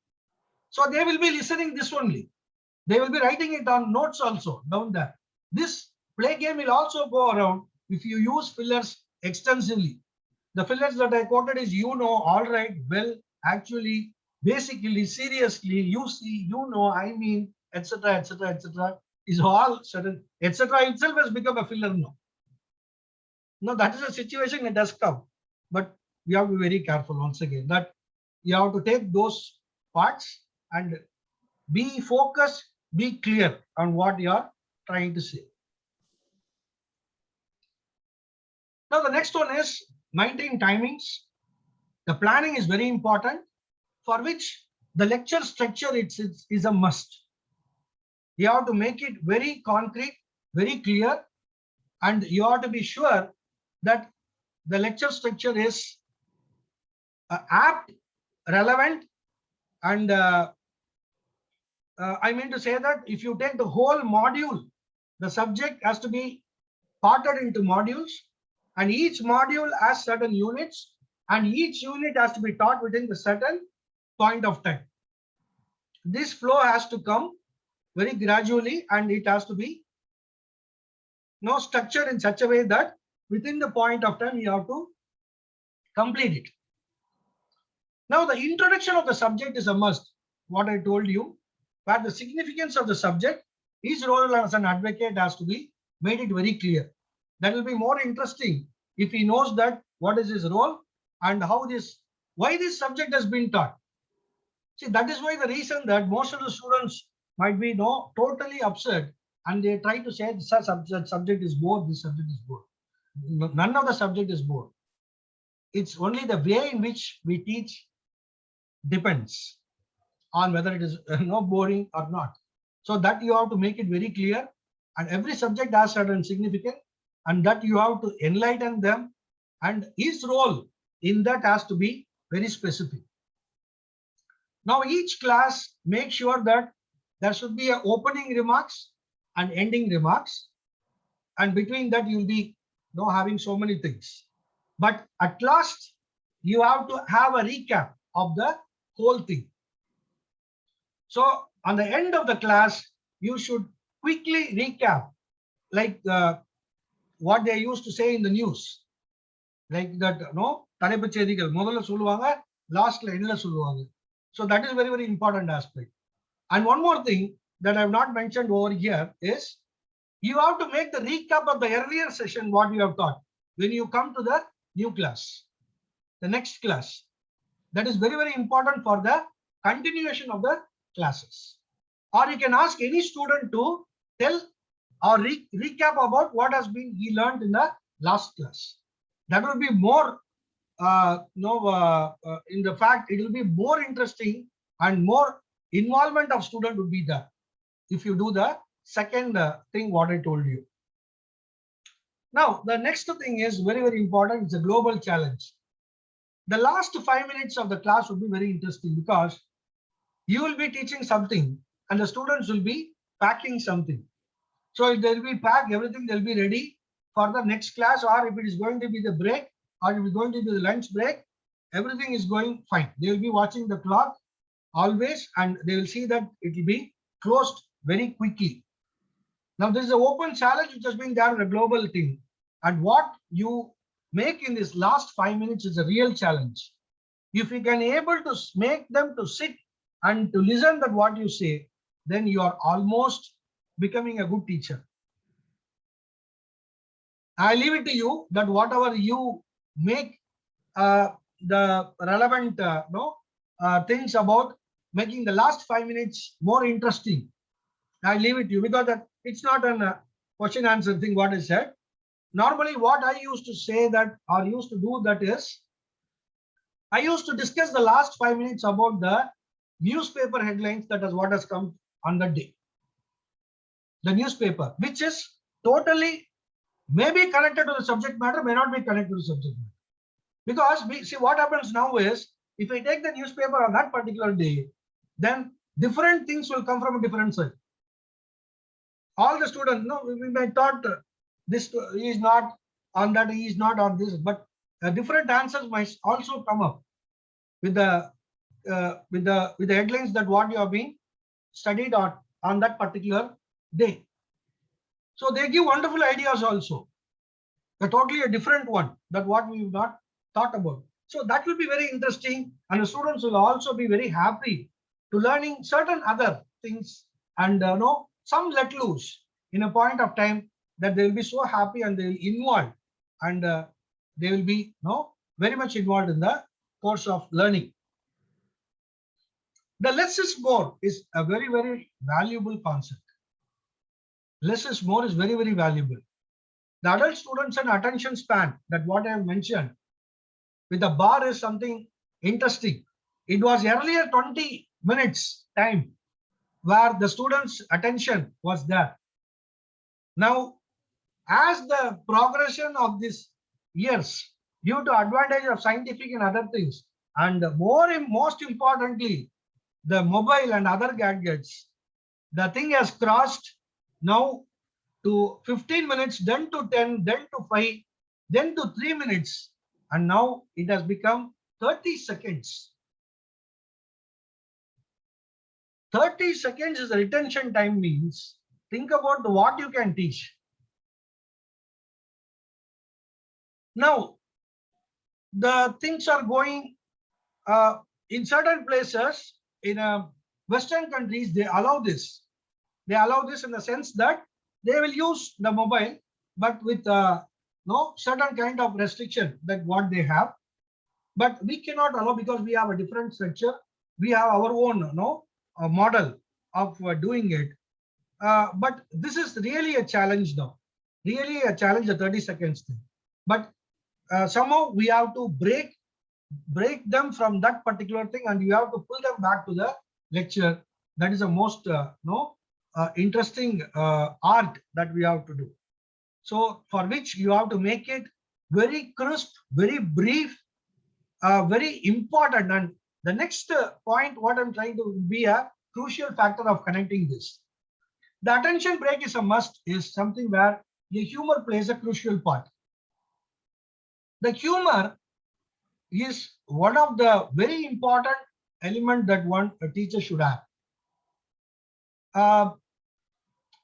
So they will be listening this only. They will be writing it on notes also down there. This play game will also go around if you use fillers extensively. The fillers that I quoted is all right, well, actually, basically, seriously, you see, I mean, etc., etc., etc. is all certain, etc. itself has become a filler now. No, that is a situation it does come. But we have to be very careful once again that you have to take those parts and be focused, be clear on what you are trying to say. Now the next one is maintain timings. The planning is very important, for which the lecture structure is a must. You have to make it very concrete, very clear, and you have to be sure that the lecture structure is apt, relevant, and I mean to say that if you take the whole module, the subject has to be parted into modules, and each module has certain units, and each unit has to be taught within the certain point of time. This flow has to come very gradually, and it has to be structured in such a way that within the point of time you have to complete it. Now the introduction of the subject is a must, what I told you, where the significance of the subject, his role as an advocate has to be made it very clear. That will be more interesting if he knows that what is his role and why this subject has been taught. See, that is why the reason that most of the students might be totally upset, and they try to say this subject is bored, this subject is bored. None of the subject is bored. It's only the way in which we teach depends on whether it is boring or not. So that you have to make it very clear, and every subject has certain significance, and that you have to enlighten them, and his role in that has to be very specific. Now each class make sure that there should be an opening remarks and ending remarks, and between that you will be having so many things. But at last you have to have a recap of the whole thing. So on the end of the class, you should quickly recap, like what they used to say in the news, like that, தலைப்பு செய்திகள் முதல்ல சொல்லுவாங்க, லாஸ்ட்ல எண்ட்ல சொல்லுவாங்க. So that is very, very important aspect. And one more thing that I have not mentioned over here is you have to make the recap of the earlier session, what you have taught, when you come to the new class, the next class. That is very, very important for the continuation of the classes. Or you can ask any student to tell or recap about what has been he learned in the last class. That will be more, in the fact, it will be more interesting and more involvement of student would be there if you do the second thing what I told you. Now, the next thing is very, very important. It's a global challenge. The last 5 minutes of the class will be very interesting, because you will be teaching something and the students will be packing something. So if they will be packed, everything they'll be ready for the next class, or if it is going to be the break, or if it is going to be the lunch break, everything is going fine. They will be watching the clock always, and they will see that it will be closed very quickly. Now this is an open challenge which has been there in a global thing, and what you make in this last 5 minutes is a real challenge. If you can able to make them to sit and to listen that what you say, then you are almost becoming a good teacher. I leave it to you that whatever you make the relevant things about making the last 5 minutes more interesting. I leave it to you, because that it's not a question answer thing what I said. Normally what I used to say that, or used to do that, is I used to discuss the last 5 minutes about the newspaper headlines, that is what has come on the day. The newspaper, which is totally maybe connected to the subject matter, may not be connected to the subject matter. Because see what happens now is, if I take the newspaper on that particular day, then different things will come from a different side. All the students, we may thought this is not on that, he is not on this, but different answers might also come up with the headlines that what you have been studied on that particular day. So they give wonderful ideas also, a totally a different one that what we have not thought about. So that will be very interesting, and the students will also be very happy to learning certain other things, and some let loose in a point of time, that they will be so happy and they will involve, and they will be very much involved in the course of learning. The less is more is a very, very valuable concept. Less is more is very, very valuable. The adult students and attention span, that what I have mentioned with the bar is something interesting. It was earlier 20 minutes time where the students' attention was there. Now, as the progression of these years, due to advantage of scientific and other things, and most importantly, the mobile and other gadgets, the thing has crossed now to 15 minutes, then to 10, then to 5, then to 3 minutes, and now it has become 30 seconds. 30 seconds is the retention time means. Think about what you can teach. Now, the things are going in certain places, in Western countries, they allow this. They allow this in the sense that they will use the mobile, but with no certain kind of restriction that what they have. But we cannot allow because we have a different structure. We have our own model of doing it. But this is really a challenge now. Really a challenge, the 30 seconds thing. But somehow we have to break them from that particular thing, and you have to pull them back to the lecture. That is the most interesting art that we have to do. So for which you have to make it very crisp, very brief, very important. And the next point, what I'm trying to be a crucial factor of connecting this. The attention break is a must, is something where the humor plays a crucial part. The humor is one of the very important element that a teacher should have.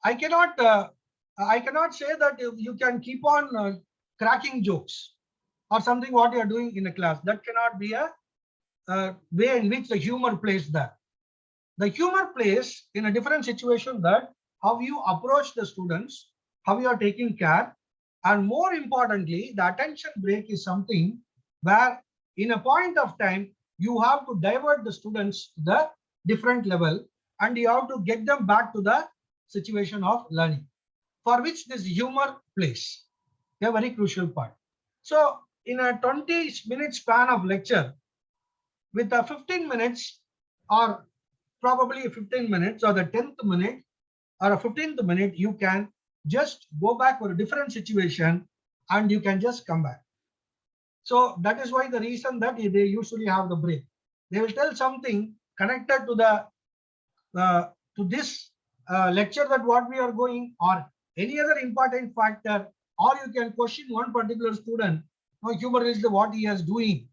I cannot say that you can keep on cracking jokes or something what you are doing in a class. That cannot be a way in which the humor plays there. The humor plays in a different situation, that how you approach the students, how you are taking care, and more importantly, the attention break is something where in a point of time, you have to divert the students to the different level, and you have to get them back to the situation of learning, for which this humor plays a very crucial part. So in a 20-minute span of lecture, with a 15 minutes or probably 15 minutes or the 10th minute or a 15th minute, you can just go back for a different situation and you can just come back. So that is why the reason that they usually have the break. They will tell something connected to the to this lecture that what we are going, or any other important factor, or you can question one particular student. No, humor is what he is doing.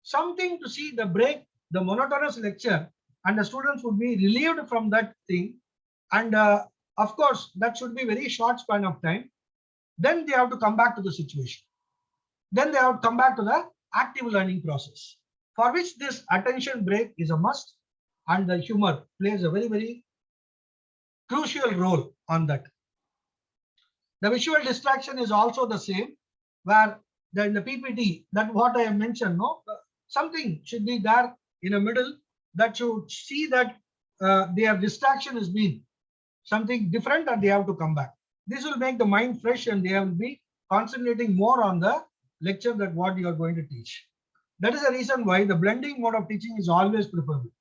Something to see the break, the monotonous lecture, and the students would be relieved from that thing. And of course, that should be very short span of time. Then they have to come back to the situation. Then they have to come back to the active learning process, for which this attention break is a must, and the humor plays a very, very crucial role on that. The visual distraction is also the same, where in the PPT, that what I have mentioned, no, something should be there in the middle that should see that their distraction has been something different and they have to come back. This will make the mind fresh and they will be concentrating more on the lecture that what you are going to teach. That is the reason why the blending mode of teaching is always preferable.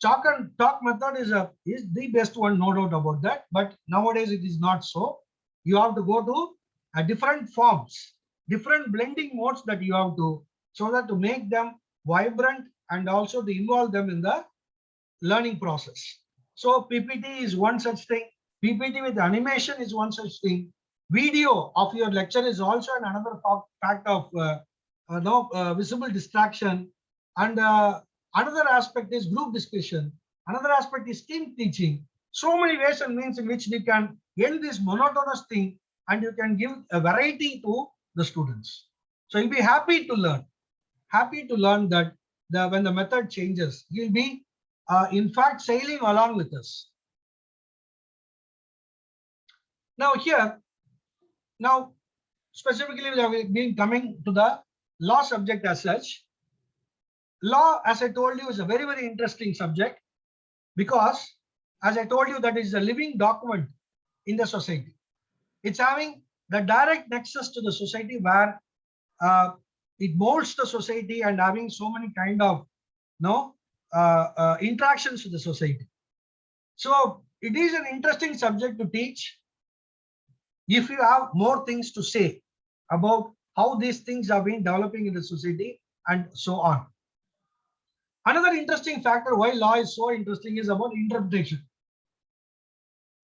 Chalk and talk method is the best one, no doubt about that. But nowadays it is not so. You have to go to different forms, different blending modes that you have to, so that to make them vibrant and also to involve them in the learning process. So PPT is one such thing. PPT with animation is one such thing. Video of your lecture is also another fact of visible distraction. And another aspect is group discussion. Another aspect is team teaching. So many ways and means in which you can end this monotonous thing and you can give a variety to the students. So you'll be happy to learn that when the method changes, you'll be in fact sailing along with us. Now here, specifically we have been coming to the law subject as such. Law, as I told you, is a very, very interesting subject, because as I told you, that is a living document in the society. It's having the direct nexus to the society where it molds the society and having so many kind of interactions with the society. So it is an interesting subject to teach if you have more things to say about how these things have been developing in the society and so on. Another interesting factor why law is so interesting is about interpretation.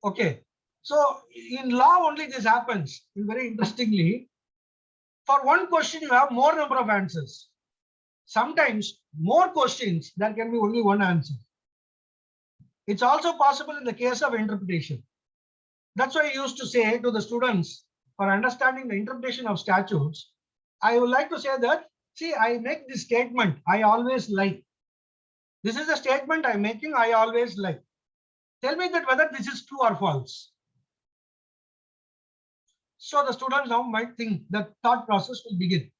Okay, so in law only this happens. Very interestingly, for one question you have more number of answers. Sometimes more questions, there can be only one answer. It's also possible in the case of interpretation. That's why I used to say to the students, for understanding the interpretation of statutes, I would like to say that, see, I make this statement, I always lie. This is a statement I'm making, I always lie. Tell me that whether this is true or false. So the students now might think the thought process will begin.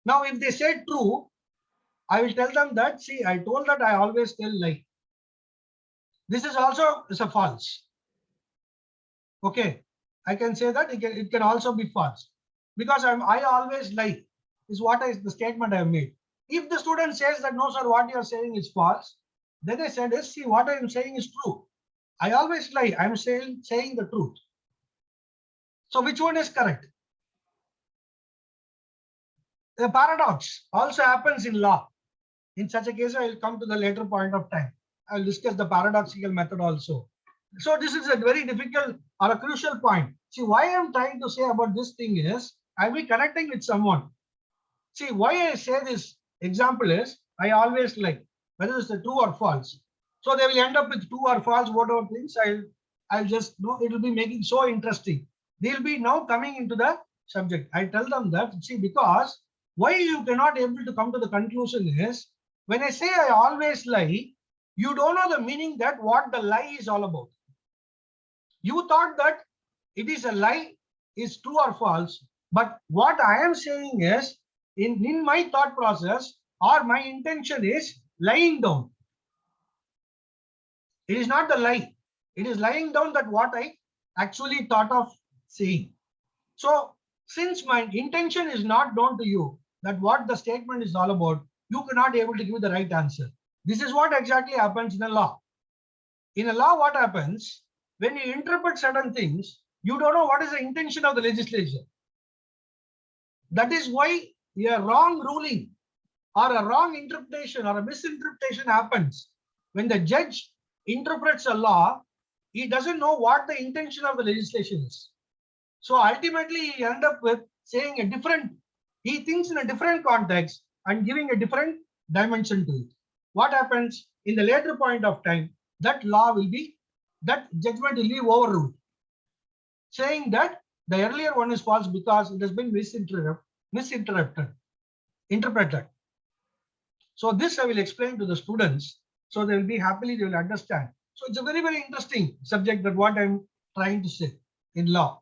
Now, if they say true, I will tell them that, see, I told that I always tell lie. This is also a false. Okay, I can say that it can also be false because I always lie is what is the statement I have made. If the student says that no sir, what you are saying is false, then I said is, see, what I am saying is true. I always lie. I am saying the truth. So which one is correct? The paradox also happens in law. In such a case, I will come to the later point of time. I will discuss the paradoxical method also. So this is a very difficult or a crucial point. See, why I am trying to say about this thing is, I will be connecting with someone. See, why I say this example is, I always like, whether it's true or false. So they will end up with true or false, whatever things, I'll just know, it will be making so interesting. They'll be now coming into the subject. I tell them that, see, because why you cannot able to come to the conclusion is, when I say I always lie, you don't know the meaning that what the lie is all about. You thought that it is a lie, is true or false. But what I am saying is, in my thought process or my intention is lying down. It is not the lie. It is lying down that what I actually thought of saying. So since my intention is not known to you, that what the statement is all about, you cannot be able to give the right answer. This is what exactly happens in a law. In a law, what happens? When you interpret certain things, you don't know what is the intention of the legislature. That is why a wrong ruling or a wrong interpretation or a misinterpretation happens. When the judge interprets a law, he doesn't know what the intention of the legislation is. So ultimately, he ends up with saying a different, he thinks in a different context and giving a different dimension to it. What happens in the later point of time, that law will be, that judgment will be overruled, saying that the earlier one is false because it has been interpreted. So this I will explain to the students, so they will be happily, they will understand. So it's a very, very interesting subject that what I'm trying to say in law.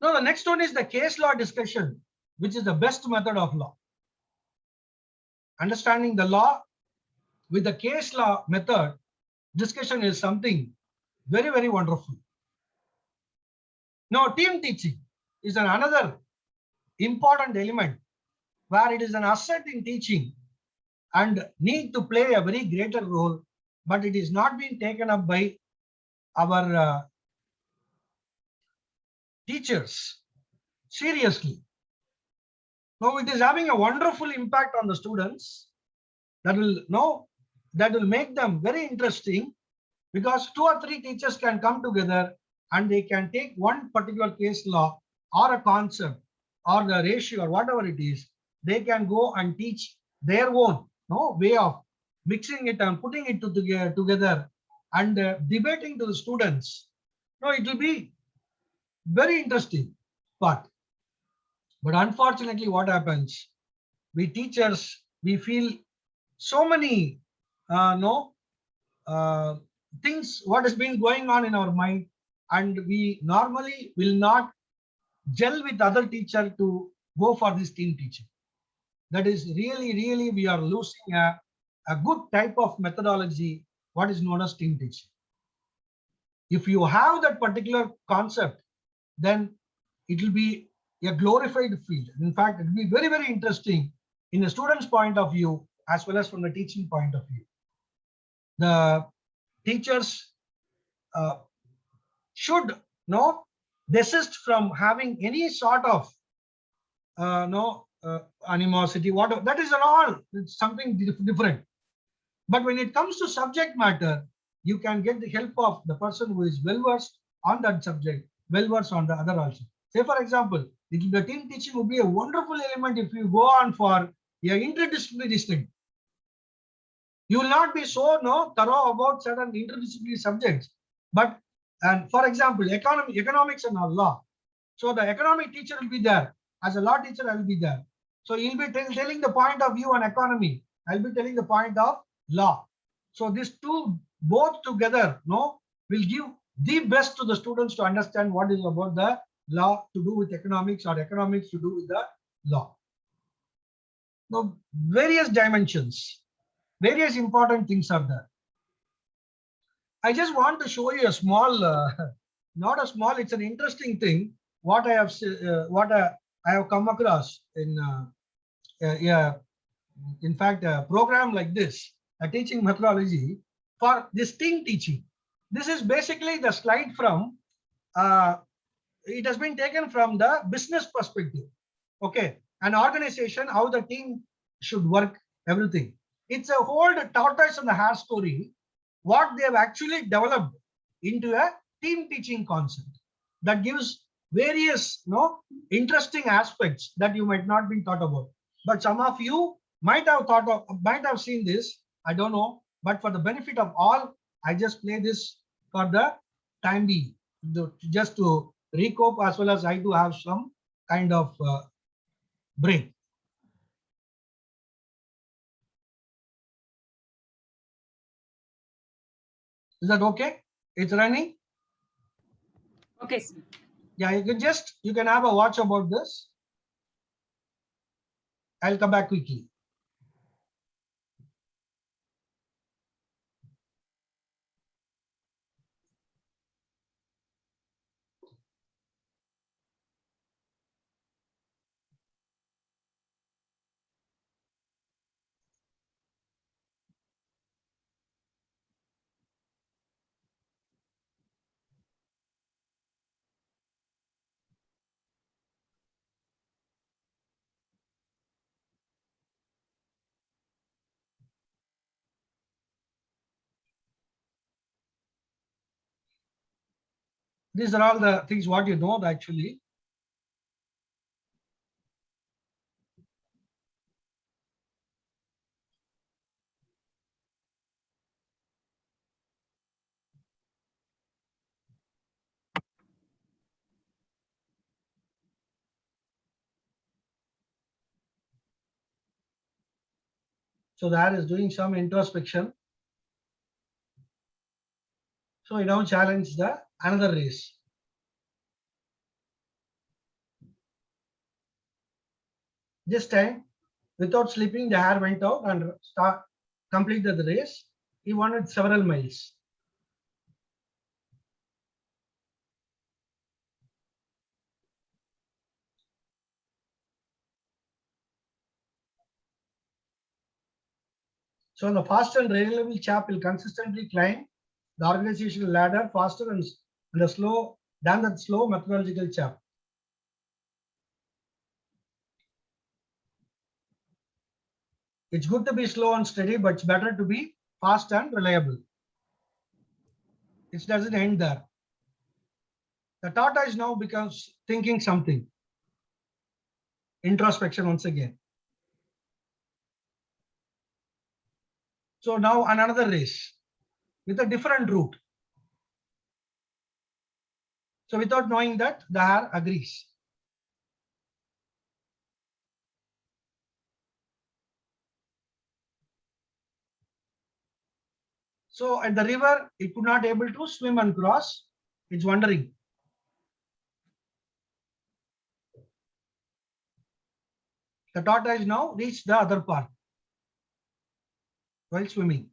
Now the next one is the case law discussion, which is the best method of law. Understanding the law with the case law method discussion is something very, very wonderful. Now team teaching is another important element where it is an asset in teaching and need to play a very greater role, but it is not being taken up by our teachers seriously. Now it is having a wonderful impact on the students that will make them very interesting, because 2 or 3 teachers can come together and they can take one particular case law or a concept or the ratio or whatever it is. They can go and teach their own way of mixing it and putting it together and debating to the students. It will be very interesting part. But unfortunately, what happens? We teachers, we feel so many things what has been going on in our mind, and we normally will not gel with other teacher to go for this team teaching. That is really we are losing a good type of methodology, what is known as team teaching. If you have that particular concept then it will be a glorified field. In fact, it will be very, very interesting in the student's point of view as well as from the teaching point of view. The teachers should desist from having any sort of animosity, whatever. That is all. It's something different. But when it comes to subject matter, you can get the help of the person who is well versed on that subject, well versed on the other also. Say for example, the team teaching would be a wonderful element if you go on for a interdisciplinary study. You will not be so thorough about certain interdisciplinary subjects. But and for example, economics and law. So the economic teacher will be there. As a law teacher, I will be there. So he'll be telling the point of view on economy. I'll be telling the point of law. So these two both together will give the best to the students to understand what is about the law to do with economics or economics to do with the law. Now, various dimensions, various important things are there. I just want to show you a small, not a small, it's an interesting thing. What I have come across in in fact, a program like this, a teaching methodology for this team teaching. This is basically the slide from, it has been taken from the business perspective. Okay, an organization, how the team should work, everything. It's a whole tortoise and the hare story, what they have actually developed into a team teaching concept that gives various interesting aspects that you might not be thought about. But some of you might have seen this, I don't know, but for the benefit of all, I just play this for the time being, just to recap as well as I do have some kind of break. Is that okay? It's running? Okay, sir. Yeah, you can have a watch about this. I'll come back quickly. These are all the things what you know actually. So that is doing some introspection. So we now challenge the another race. This time, without sleeping, the hare went out and completed the race. He wanted several miles. So the fast and reliable chap will consistently climb the organizational ladder faster and the slow than the slow methodological chap. It's good to be slow and steady, but it's better to be fast and reliable. It doesn't end there. The tortoise now becomes thinking something. Introspection once again. So now another race with a different route. So without knowing that, the hare agrees. So at the river, it could not able to swim and cross. It's wandering. The tortoise now reached the other part while swimming.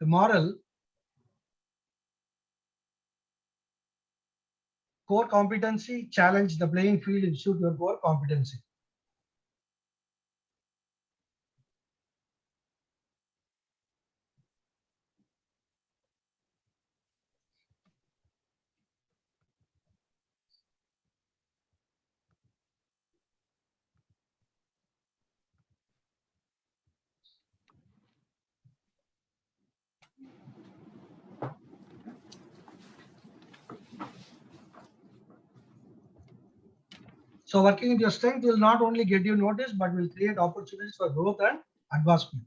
The moral, core competency, challenge the playing field and suit your core competency. So working with your strength will not only get you noticed, but will create opportunities for growth and advancement.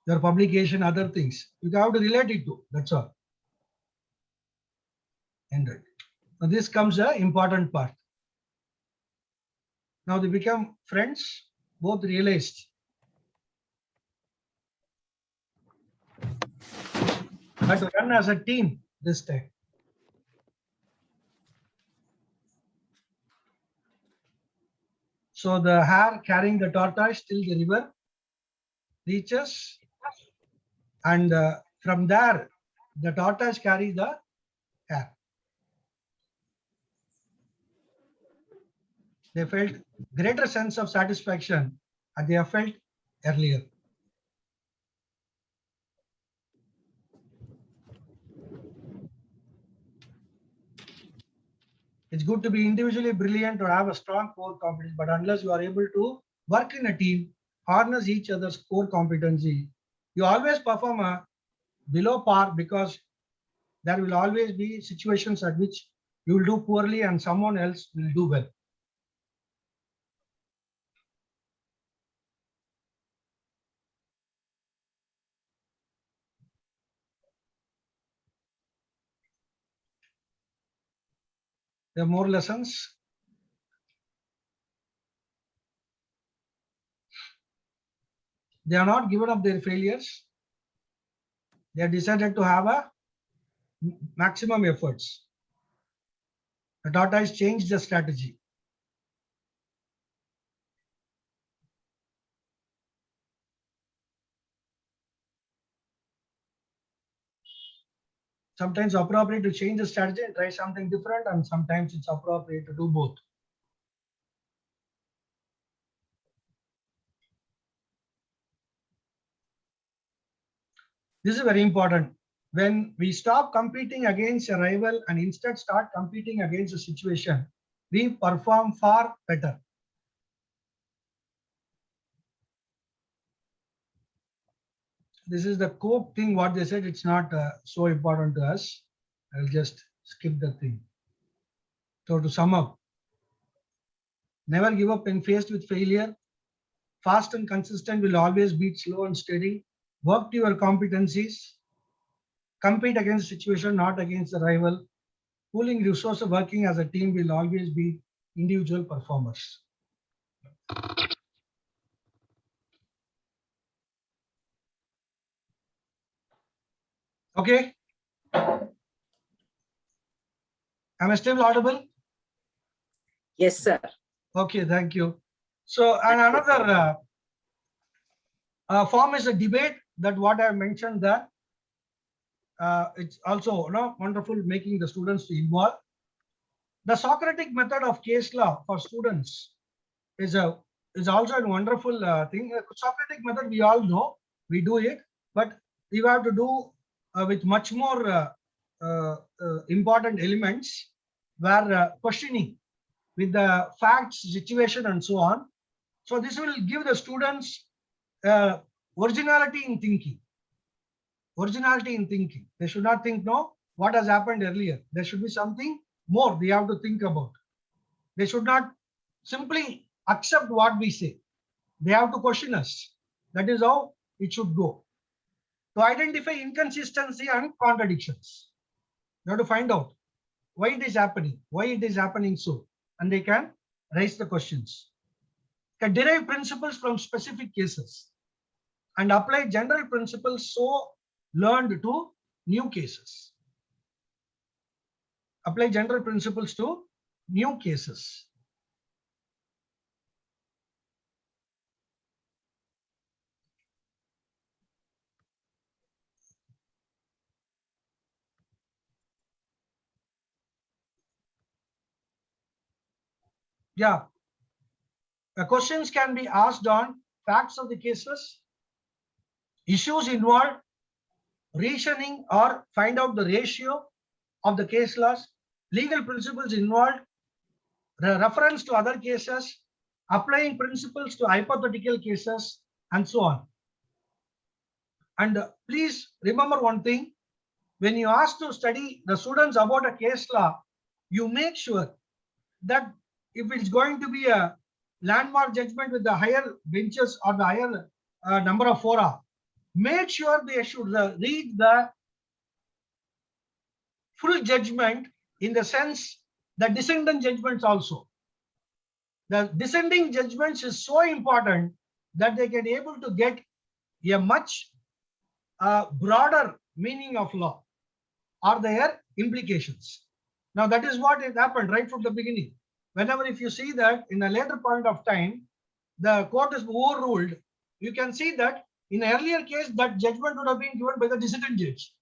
Your publication, other things. You have to relate it to, that's all. Ended. Now this comes the important part. Now they become friends, both realized. But run as a team this time. So the hare carrying the tortoise till the river reaches, and from there the tortoise carries the hare. They felt greater sense of satisfaction than they have felt earlier. It's good to be individually brilliant or have a strong core competence, but unless you are able to work in a team, harness each other's core competency, you always perform a below par, because there will always be situations at which you will do poorly and someone else will do well. There are more lessons. They are not given up their failures. They have decided to have a maximum efforts. The tortoise changed the strategy. Sometimes appropriate to change the strategy and try something different, and sometimes it's appropriate to do both. This is very important. When we stop competing against a rival and instead start competing against a situation, we perform far better. This is the core thing what they said. It's not so important to us. I'll just skip the thing. So to sum up, never give up when faced with failure. Fast and consistent will always beat slow and steady. Work to your competencies. Compete against the situation, not against the rival. Pooling resources, working as a team will always be individual performers. Okay. Am I still audible? Yes, sir. Okay, thank you. So, and another form is a debate, that what I mentioned there. It's also wonderful making the students to involve. The Socratic method of case law for students is also a wonderful thing. Socratic method, we all know, we do it, but we have to do with much more important elements, where questioning with the facts, situation, and so on. So this will give the students originality in thinking. Originality in thinking. They should not think, no, what has happened earlier. There should be something more they have to think about. They should not simply accept what we say. They have to question us. That is how it should go. To identify inconsistency and contradictions, you have to find out why it is happening so, and they can raise the questions. Can derive principles from specific cases and apply general principles so learned to new cases. Apply general principles to new cases. Yeah. Questions can be asked on facts of the cases, issues involved, reasoning or find out the ratio of the case laws, legal principles involved, reference to other cases, applying principles to hypothetical cases, and so on. And please remember one thing, when you ask to study the students about a case law, you make sure that if it's going to be a landmark judgment with the higher benches or the higher number of fora, make sure they should read the full judgment, in the sense the dissenting judgments also. The dissenting judgments is so important that they can able to get a much broader meaning of law or their implications. Now that is what has happened right from the beginning. Whenever if you see that in a later point of time, the court is overruled, you can see that in an earlier case that judgment would have been given by the dissenting judge,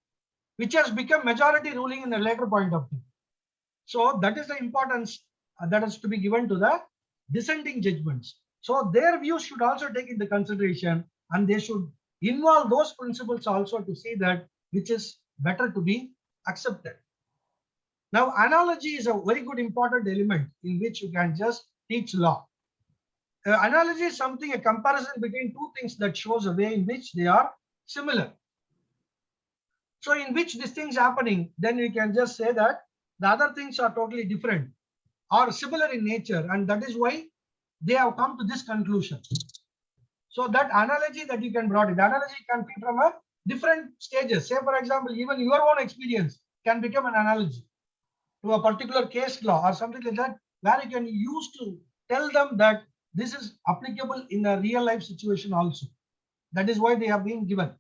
which has become majority ruling in a later point of time. So that is the importance that is to be given to the dissenting judgments. So their views should also take into consideration, and they should involve those principles also to see that which is better to be accepted. Now, analogy is a very good important element in which you can just teach law. Analogy is something, a comparison between two things that shows a way in which they are similar. So in which these things happening, then we can just say that the other things are totally different or similar in nature, and that is why they have come to this conclusion. So that analogy that you can brought it, analogy can be from a different stages. Say for example, even your own experience can become an analogy to a particular case law or something like that, where you can use to tell them that this is applicable in a real life situation also. That is why they have been given.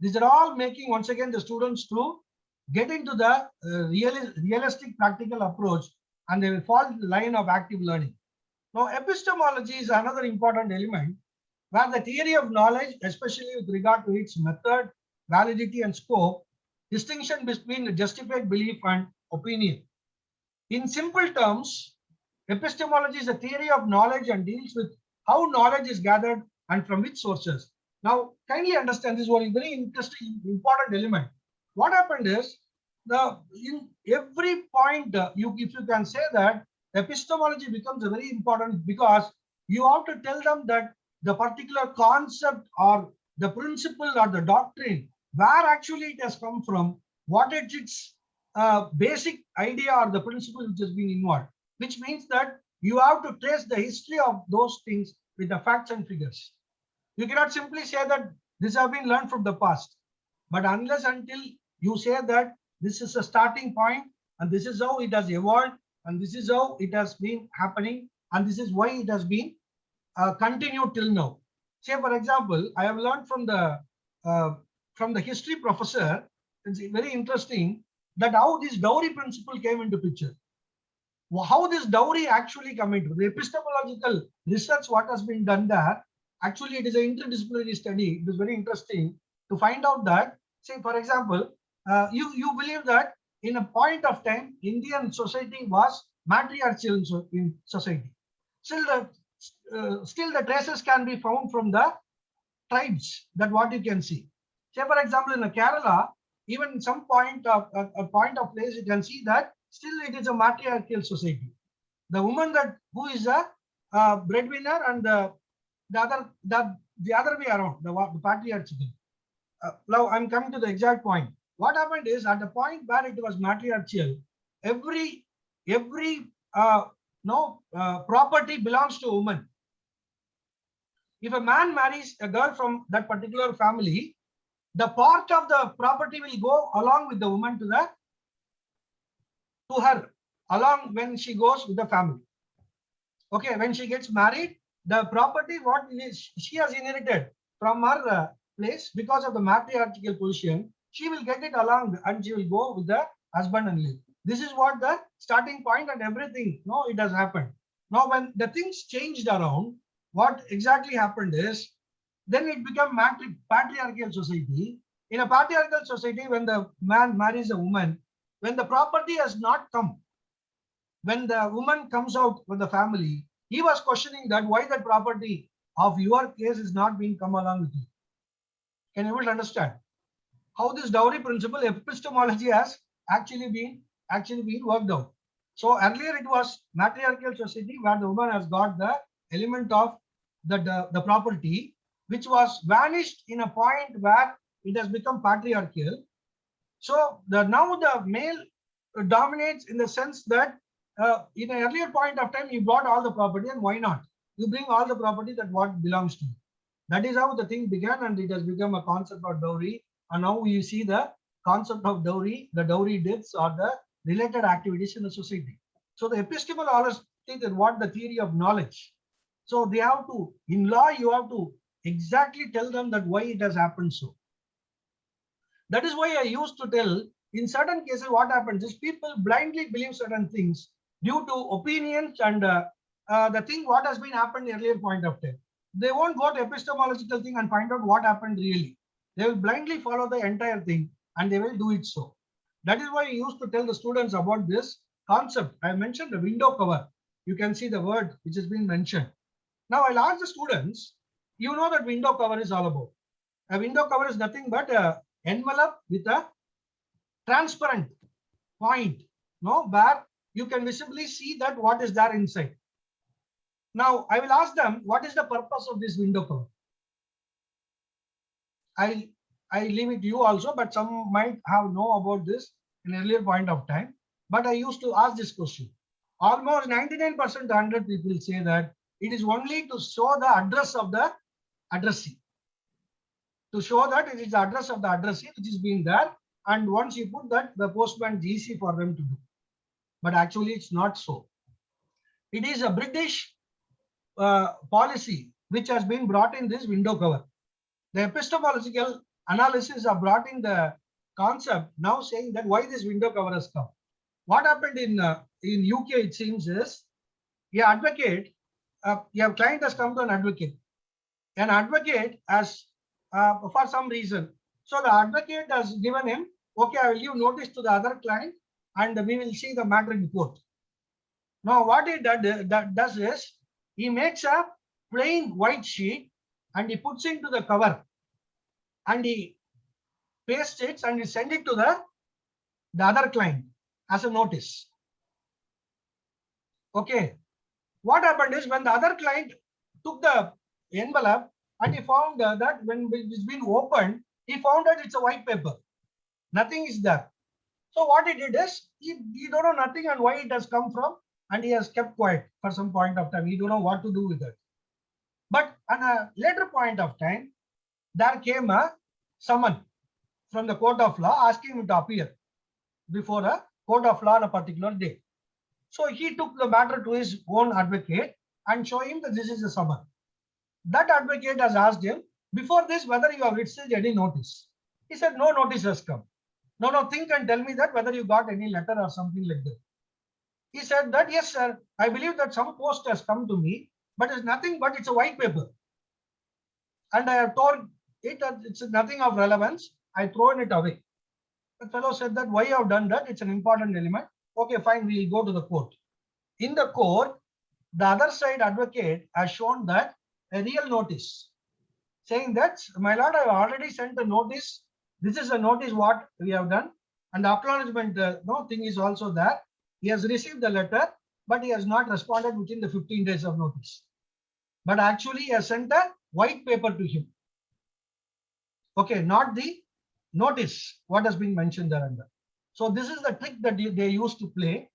These are all making once again the students to get into the realistic practical approach, and they will fall in the line of active learning. Now, epistemology is another important element where the theory of knowledge, especially with regard to its method, validity, and scope, distinction between justified belief and opinion. In simple terms, epistemology is a theory of knowledge and deals with how knowledge is gathered and from which sources. Now, kindly understand this one very interesting, important element. What happened is, in every point, if you can say that epistemology becomes a very important, because you have to tell them that the particular concept or the principle or the doctrine, where actually it has come from, what is its basic idea or the principle which has been involved, which means that you have to trace the history of those things with the facts and figures. You cannot simply say that this has been learned from the past, but unless until you say that this is a starting point and this is how it has evolved and this is how it has been happening and this is why it has been continued till now. Say for example, I have learned from the history professor, it's very interesting that how this dowry principle came into picture. How this dowry actually come into the epistemological research, what has been done there. Actually, it is an interdisciplinary study. It is very interesting to find out that, say, for example, you believe that in a point of time, Indian society was matriarchal in society. Still the traces can be found from the tribes, that what you can see. Say, for example, in Kerala, even some point of a point of place, you can see that still it is a matriarchal society. The woman who is a breadwinner, and the other way around, the patriarchal. Now I'm coming to the exact point. What happened is, at the point where it was matriarchal, every property belongs to a woman. If a man marries a girl from that particular family, the part of the property will go along with the woman to her, along when she goes with the family. Okay, when she gets married, the property what she has inherited from her place, because of the matriarchal position, she will get it along and she will go with the husband and live. This is what the starting point, and everything, it has happened. Now, when the things changed around, what exactly happened is, then it became patriarchal society. In a patriarchal society, when the man marries a woman, when the property has not come, when the woman comes out from the family, he was questioning that why that property of your case is not being come along with you. Can you able to understand how this dowry principle epistemology has actually been worked out? So earlier it was matriarchal society where the woman has got the element of the property, which was vanished in a point where it has become patriarchal. So now the male dominates in the sense that in an earlier point of time, you brought all the property, and why not? You bring all the property that what belongs to you. That is how the thing began, and it has become a concept of dowry. And now you see the concept of dowry, the dowry deaths or the related activities in the society. So the epistemologists stated what the theory of knowledge. So they have to, in law, you have to exactly tell them that why it has happened so. That is why I used to tell, in certain cases, what happens is people blindly believe certain things due to opinions and the thing what has been happened earlier point of time. They won't go to epistemological thing and find out what happened really. They will blindly follow the entire thing and they will do it so. That is why I used to tell the students about this concept. I mentioned the window cover. You can see the word which has been mentioned. Now I'll ask the students, you know that window cover is all about. A window cover is nothing but a envelope with a transparent point, no, where you can visibly see that what is there inside. Now I will ask them, what is the purpose of this window cover? I leave it to you also, but some might have know about this in earlier point of time. But I used to ask this question. Almost 99% 100 people say that it is only to show the address of the addressee. To show that it is the address of the addressee which is being there, and once you put that, the postman is easy for them to do. But actually it's not so. It is a British policy which has been brought in this window cover. The epistemological analysis have brought in the concept now saying that why this window cover has come. What happened in UK, it seems, is your advocate, your client has come to an advocate. An advocate has, for some reason, so the advocate has given him, okay, I will give notice to the other client and we will see the matter in court. Now what he does is, he makes a plain white sheet and he puts into the cover and he pastes it and he sends it to the other client as a notice. Okay. What happened is, when the other client took the envelope and he found that when it's been opened, he found that it's a white paper. Nothing is there. So what he did is, he don't know nothing and why it has come from, and he has kept quiet for some point of time. He don't know what to do with it. But at a later point of time, there came a summon from the court of law asking him to appear before a court of law on a particular day. So he took the matter to his own advocate and showed him that this is a summon. That advocate has asked him, before this, whether you have received any notice. He said, no notice has come. No, think and tell me that whether you got any letter or something like that. He said that, yes, sir, I believe that some post has come to me, but it's nothing but it's a white paper. And I have told it that it's nothing of relevance. I thrown it away. The fellow said that, why you have done that? It's an important element. Okay, fine, we will go to the court. In the court, the other side advocate has shown that a real notice, saying that, my lord, I have already sent a notice. This is a notice what we have done. And the acknowledgement thing is also there. He has received the letter, but he has not responded within the 15 days of notice. But actually, he has sent a white paper to him. Okay, not the notice, what has been mentioned there under. So this is the trick that they used to play.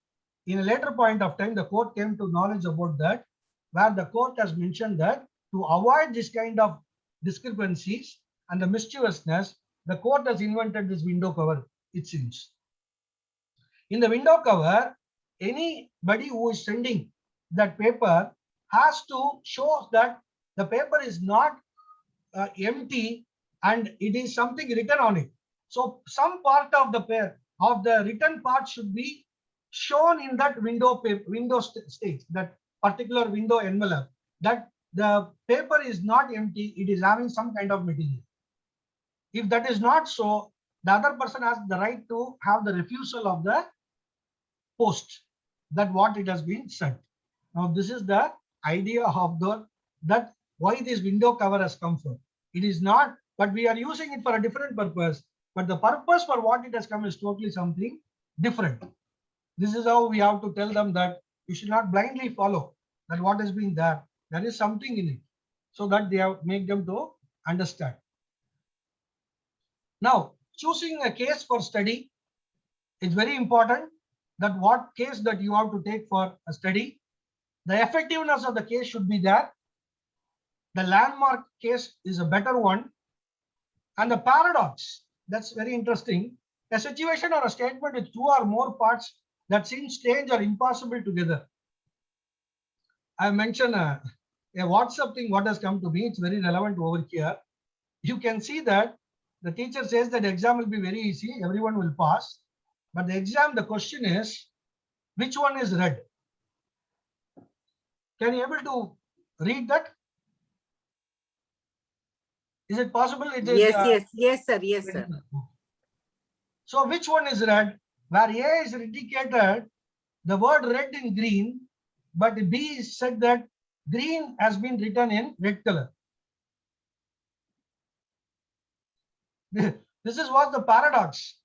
In a later point of time, the court came to knowledge about that, where the court has mentioned that to avoid this kind of discrepancies and the mischievousness, the court has invented this window cover, it seems. In the window cover, anybody who is sending that paper has to show that the paper is not empty and it is something written on it. So some part of the written part should be shown in that window stage, that particular window envelope, that the paper is not empty, it is having some kind of material. If that is not so, the other person has the right to have the refusal of the post, that what it has been sent. Now this is the idea of that why this window cover has come from. It is not, but we are using it for a different purpose. But the purpose for what it has come is totally something different. This is how we have to tell them that you should not blindly follow that what has been there. There is something in it, so that they have make them to understand. Now, choosing a case for study is very important. That what case that you have to take for a study, the effectiveness of the case should be there. The landmark case is a better one. And the paradox, that's very interesting. A situation or a statement with two or more parts that seem strange or impossible together. I mentioned a WhatsApp thing, what has come to me, it's very relevant over here. You can see that the teacher says that the exam will be very easy, everyone will pass. But the exam, the question is, which one is red? Can you able to read that? Is it possible? It is, yes, sir. So which one is red? Where A is indicated, the word red in green, but B is said that green has been written in red color. This is what the paradox.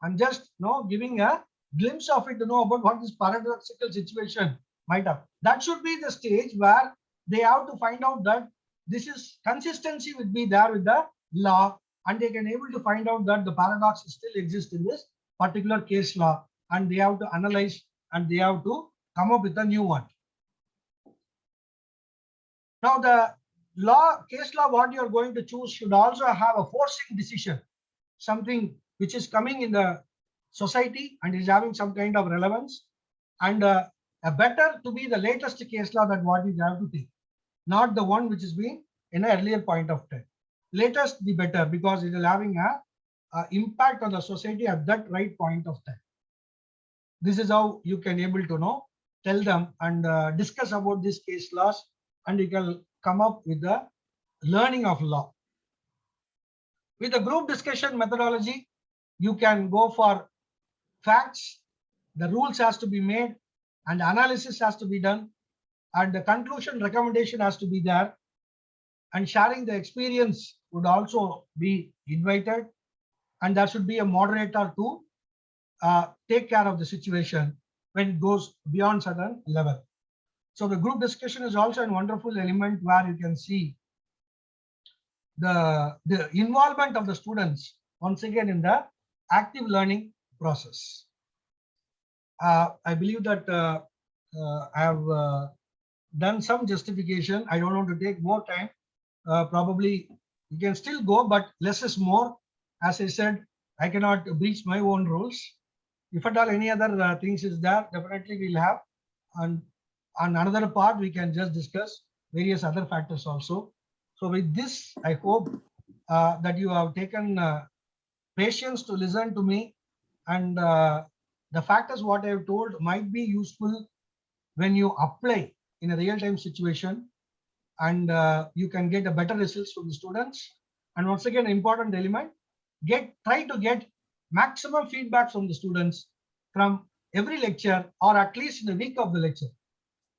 I'm just giving a glimpse of it to know about what this paradoxical situation might have. That should be the stage where they have to find out that this is consistency would be there with the law, and they can able to find out that the paradox still exists in this particular case law, and they have to analyze and they have to come up with a new one. Now the case law what you are going to choose should also have a forcing decision, something which is coming in the society and is having some kind of relevance, and a better to be the latest case law that what you have to take, not the one which is being in an earlier point of time. Latest the better, because it is having a impact on the society at that right point of time. This is how you can able to tell them and discuss about these case laws, and you can come up with the learning of law. With the group discussion methodology, you can go for facts, the rules has to be made, and analysis has to be done, and the conclusion recommendation has to be there, and sharing the experience would also be invited, and there should be a moderator to take care of the situation when it goes beyond certain level. So the group discussion is also a wonderful element where you can see the involvement of the students once again in the active learning process. I believe that I have done some justification. I don't want to take more time. Probably you can still go, but less is more. As I said, I cannot breach my own rules. If at all any other things is there, definitely we'll have. And on another part, we can just discuss various other factors also. So with this, I hope that you have taken patience to listen to me, and the factors what I have told might be useful when you apply in a real-time situation, and you can get a better results from the students. And once again, important element, try to get maximum feedback from the students from every lecture, or at least in a week of the lecture.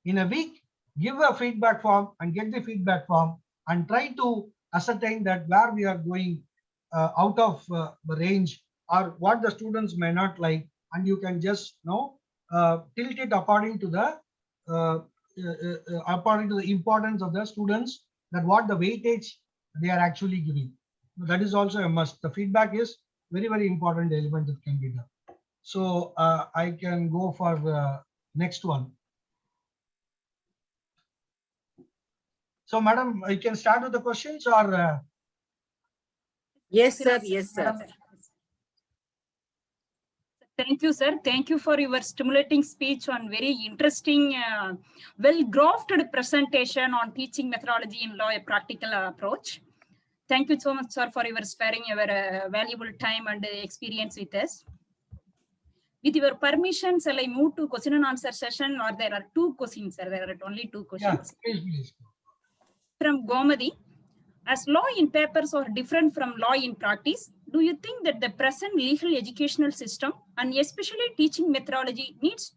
In a week, give a feedback form and get the feedback form, and try to ascertain that where we are going out of the range, or what the students may not like, and you can just tilt it according to the importance of the students, that what the weightage they are actually giving. That is also a must. The feedback is very, very important element that can be done. So I can go for the next one. So, madam, you can start with the questions, or Yes, sir. Yes, sir. Thank you, sir. Thank you for your stimulating speech on very interesting, well-grafted presentation on teaching methodology in law, a practical approach. Thank you so much, sir, for your sparing your valuable time and experience with us. With your permission, shall I move to question and answer session, or there are two questions, sir? There are only two questions. Yeah, please. From Gomadi, as law in papers are different from law in practice, do you think that the present legal educational system, and especially teaching methodology, needs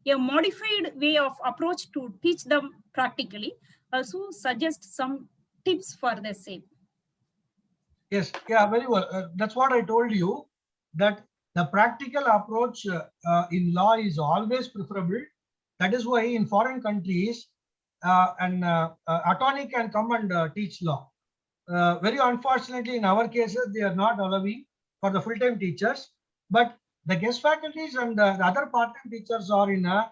a modified way of approach to teach them practically. Also suggest some tips for the same. Yes, yeah, very well. That's what I told you, that the practical approach in law is always preferable. That is why in foreign countries, an attorney can come and teach law. Very unfortunately, in our cases, they are not allowing for the full-time teachers, but the guest faculties and the other part-time teachers are in a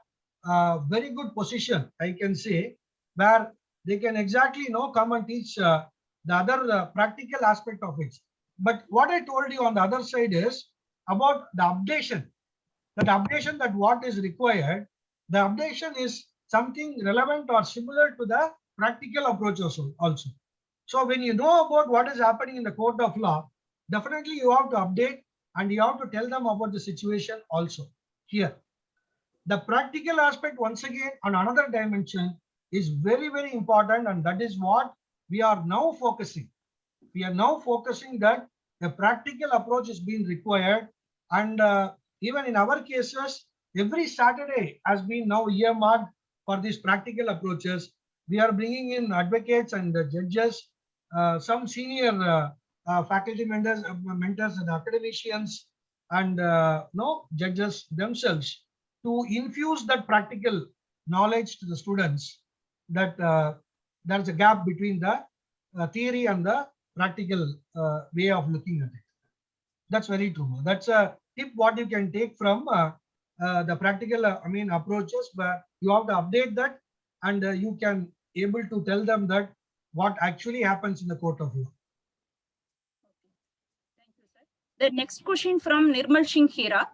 very good position, I can say, where they can exactly come and teach the other practical aspect of it. But what I told you on the other side is about the updation. That updation, that what is required, the updation is something relevant or similar to the practical approach also. So when you know about what is happening in the court of law, definitely you have to update and you have to tell them about the situation also here. The practical aspect, once again, on another dimension is very, very important, and that is what we are now focusing. We are now focusing that the practical approach is being required, and even in our cases, every Saturday has been now earmarked for these practical approaches. We are bringing in advocates and judges, some senior faculty mentors and academicians, and judges themselves, to infuse that practical knowledge to the students, that there's a gap between the theory and the practical way of looking at it. That's very true. That's a tip what you can take from the practical approaches, but you have to update that, and you can able to tell them that what actually happens in the court of law. Thank you, sir. The next question from Nirmal Singh Hira.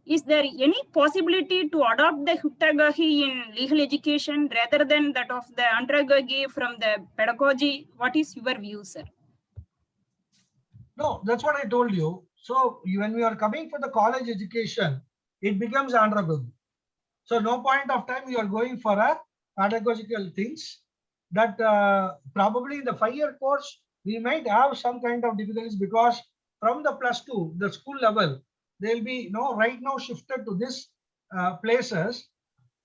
Is there any possibility to adopt the hyptagogy in legal education rather than that of the andragogy from the pedagogy? What is your view, sir? No, that's what I told you. So when we are coming for the college education, it becomes andragogy. So no point of time you are going for a pedagogical things. That probably in the 5-year course, we might have some kind of difficulties, because from the +2, the school level, they'll be right now shifted to this places.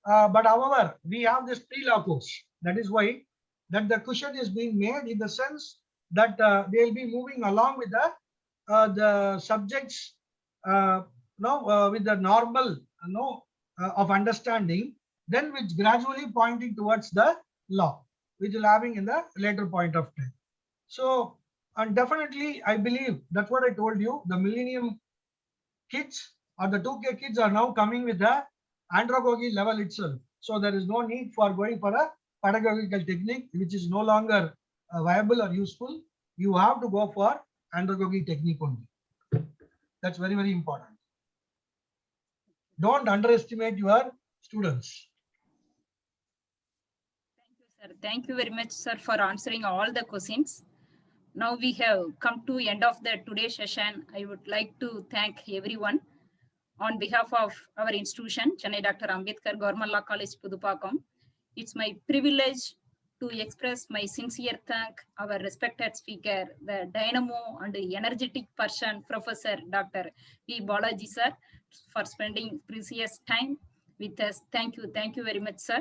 But however, we have this pre-law course. That is why that the cushion is being made, in the sense that they'll be moving along with the subjects with the normal of understanding, then which gradually pointing towards the law, which will having in the later point of time. So, and definitely I believe that's what I told you, the millennium kids or the 2K kids are now coming with the andragogy level itself. So there is no need for going for a pedagogical technique, which is no longer viable or useful. You have to go for andragogy technique only. That's very, very important. Don't underestimate your students. Thank you, sir. Thank you very much, sir, for answering all the questions. Now we have come to end of the today's session. I would like to thank everyone on behalf of our institution, Chennai Dr. Ambedkar Government Law College, Pudupakkam. It's my privilege to express my sincere thank our respected speaker, the dynamo and energetic person, Professor Dr. V. Balaji, sir, for spending precious time with us. Thank you very much, sir.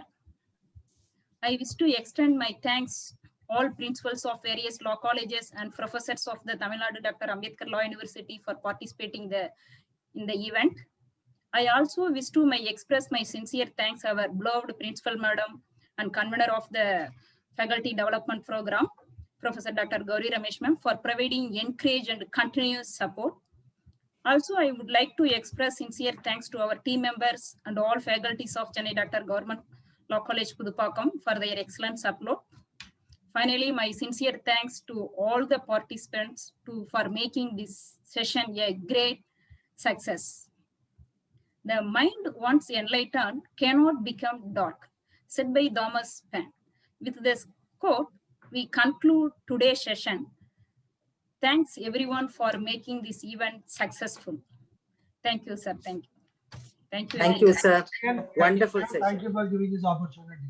I wish to extend my thanks all principals of various law colleges and professors of the Tamil Nadu Dr. Ambedkar Law University for participating in the event. I also wish to express my sincere thanks our beloved principal madam and convener of the faculty development program, Professor Dr. Gauri Ramesh ma'am, for providing encourage and continuous support. Also, I would like to express sincere thanks to our team members and all faculties of Chennai Dr. Government Law College, Pudupakkam for their excellent support. Finally, my sincere thanks to all the participants for making this session a great success. The mind once enlightened cannot become dark, said by Thomas Paine. With this quote, we conclude today's session. Thanks everyone for making this event successful. Thank you, sir. Thank you. Thank you, sir. Wonderful session. Thank you for giving this opportunity.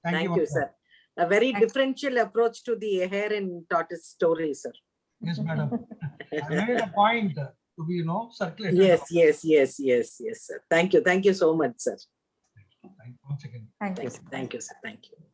Thank you, sir. A very differential approach to the hare and tortoise story, sir. Yes, madam. I made a point to be, circulated. Yes, sir. Thank you so much, sir. Once again. Thank you. Yes, thank you, sir. Thank you.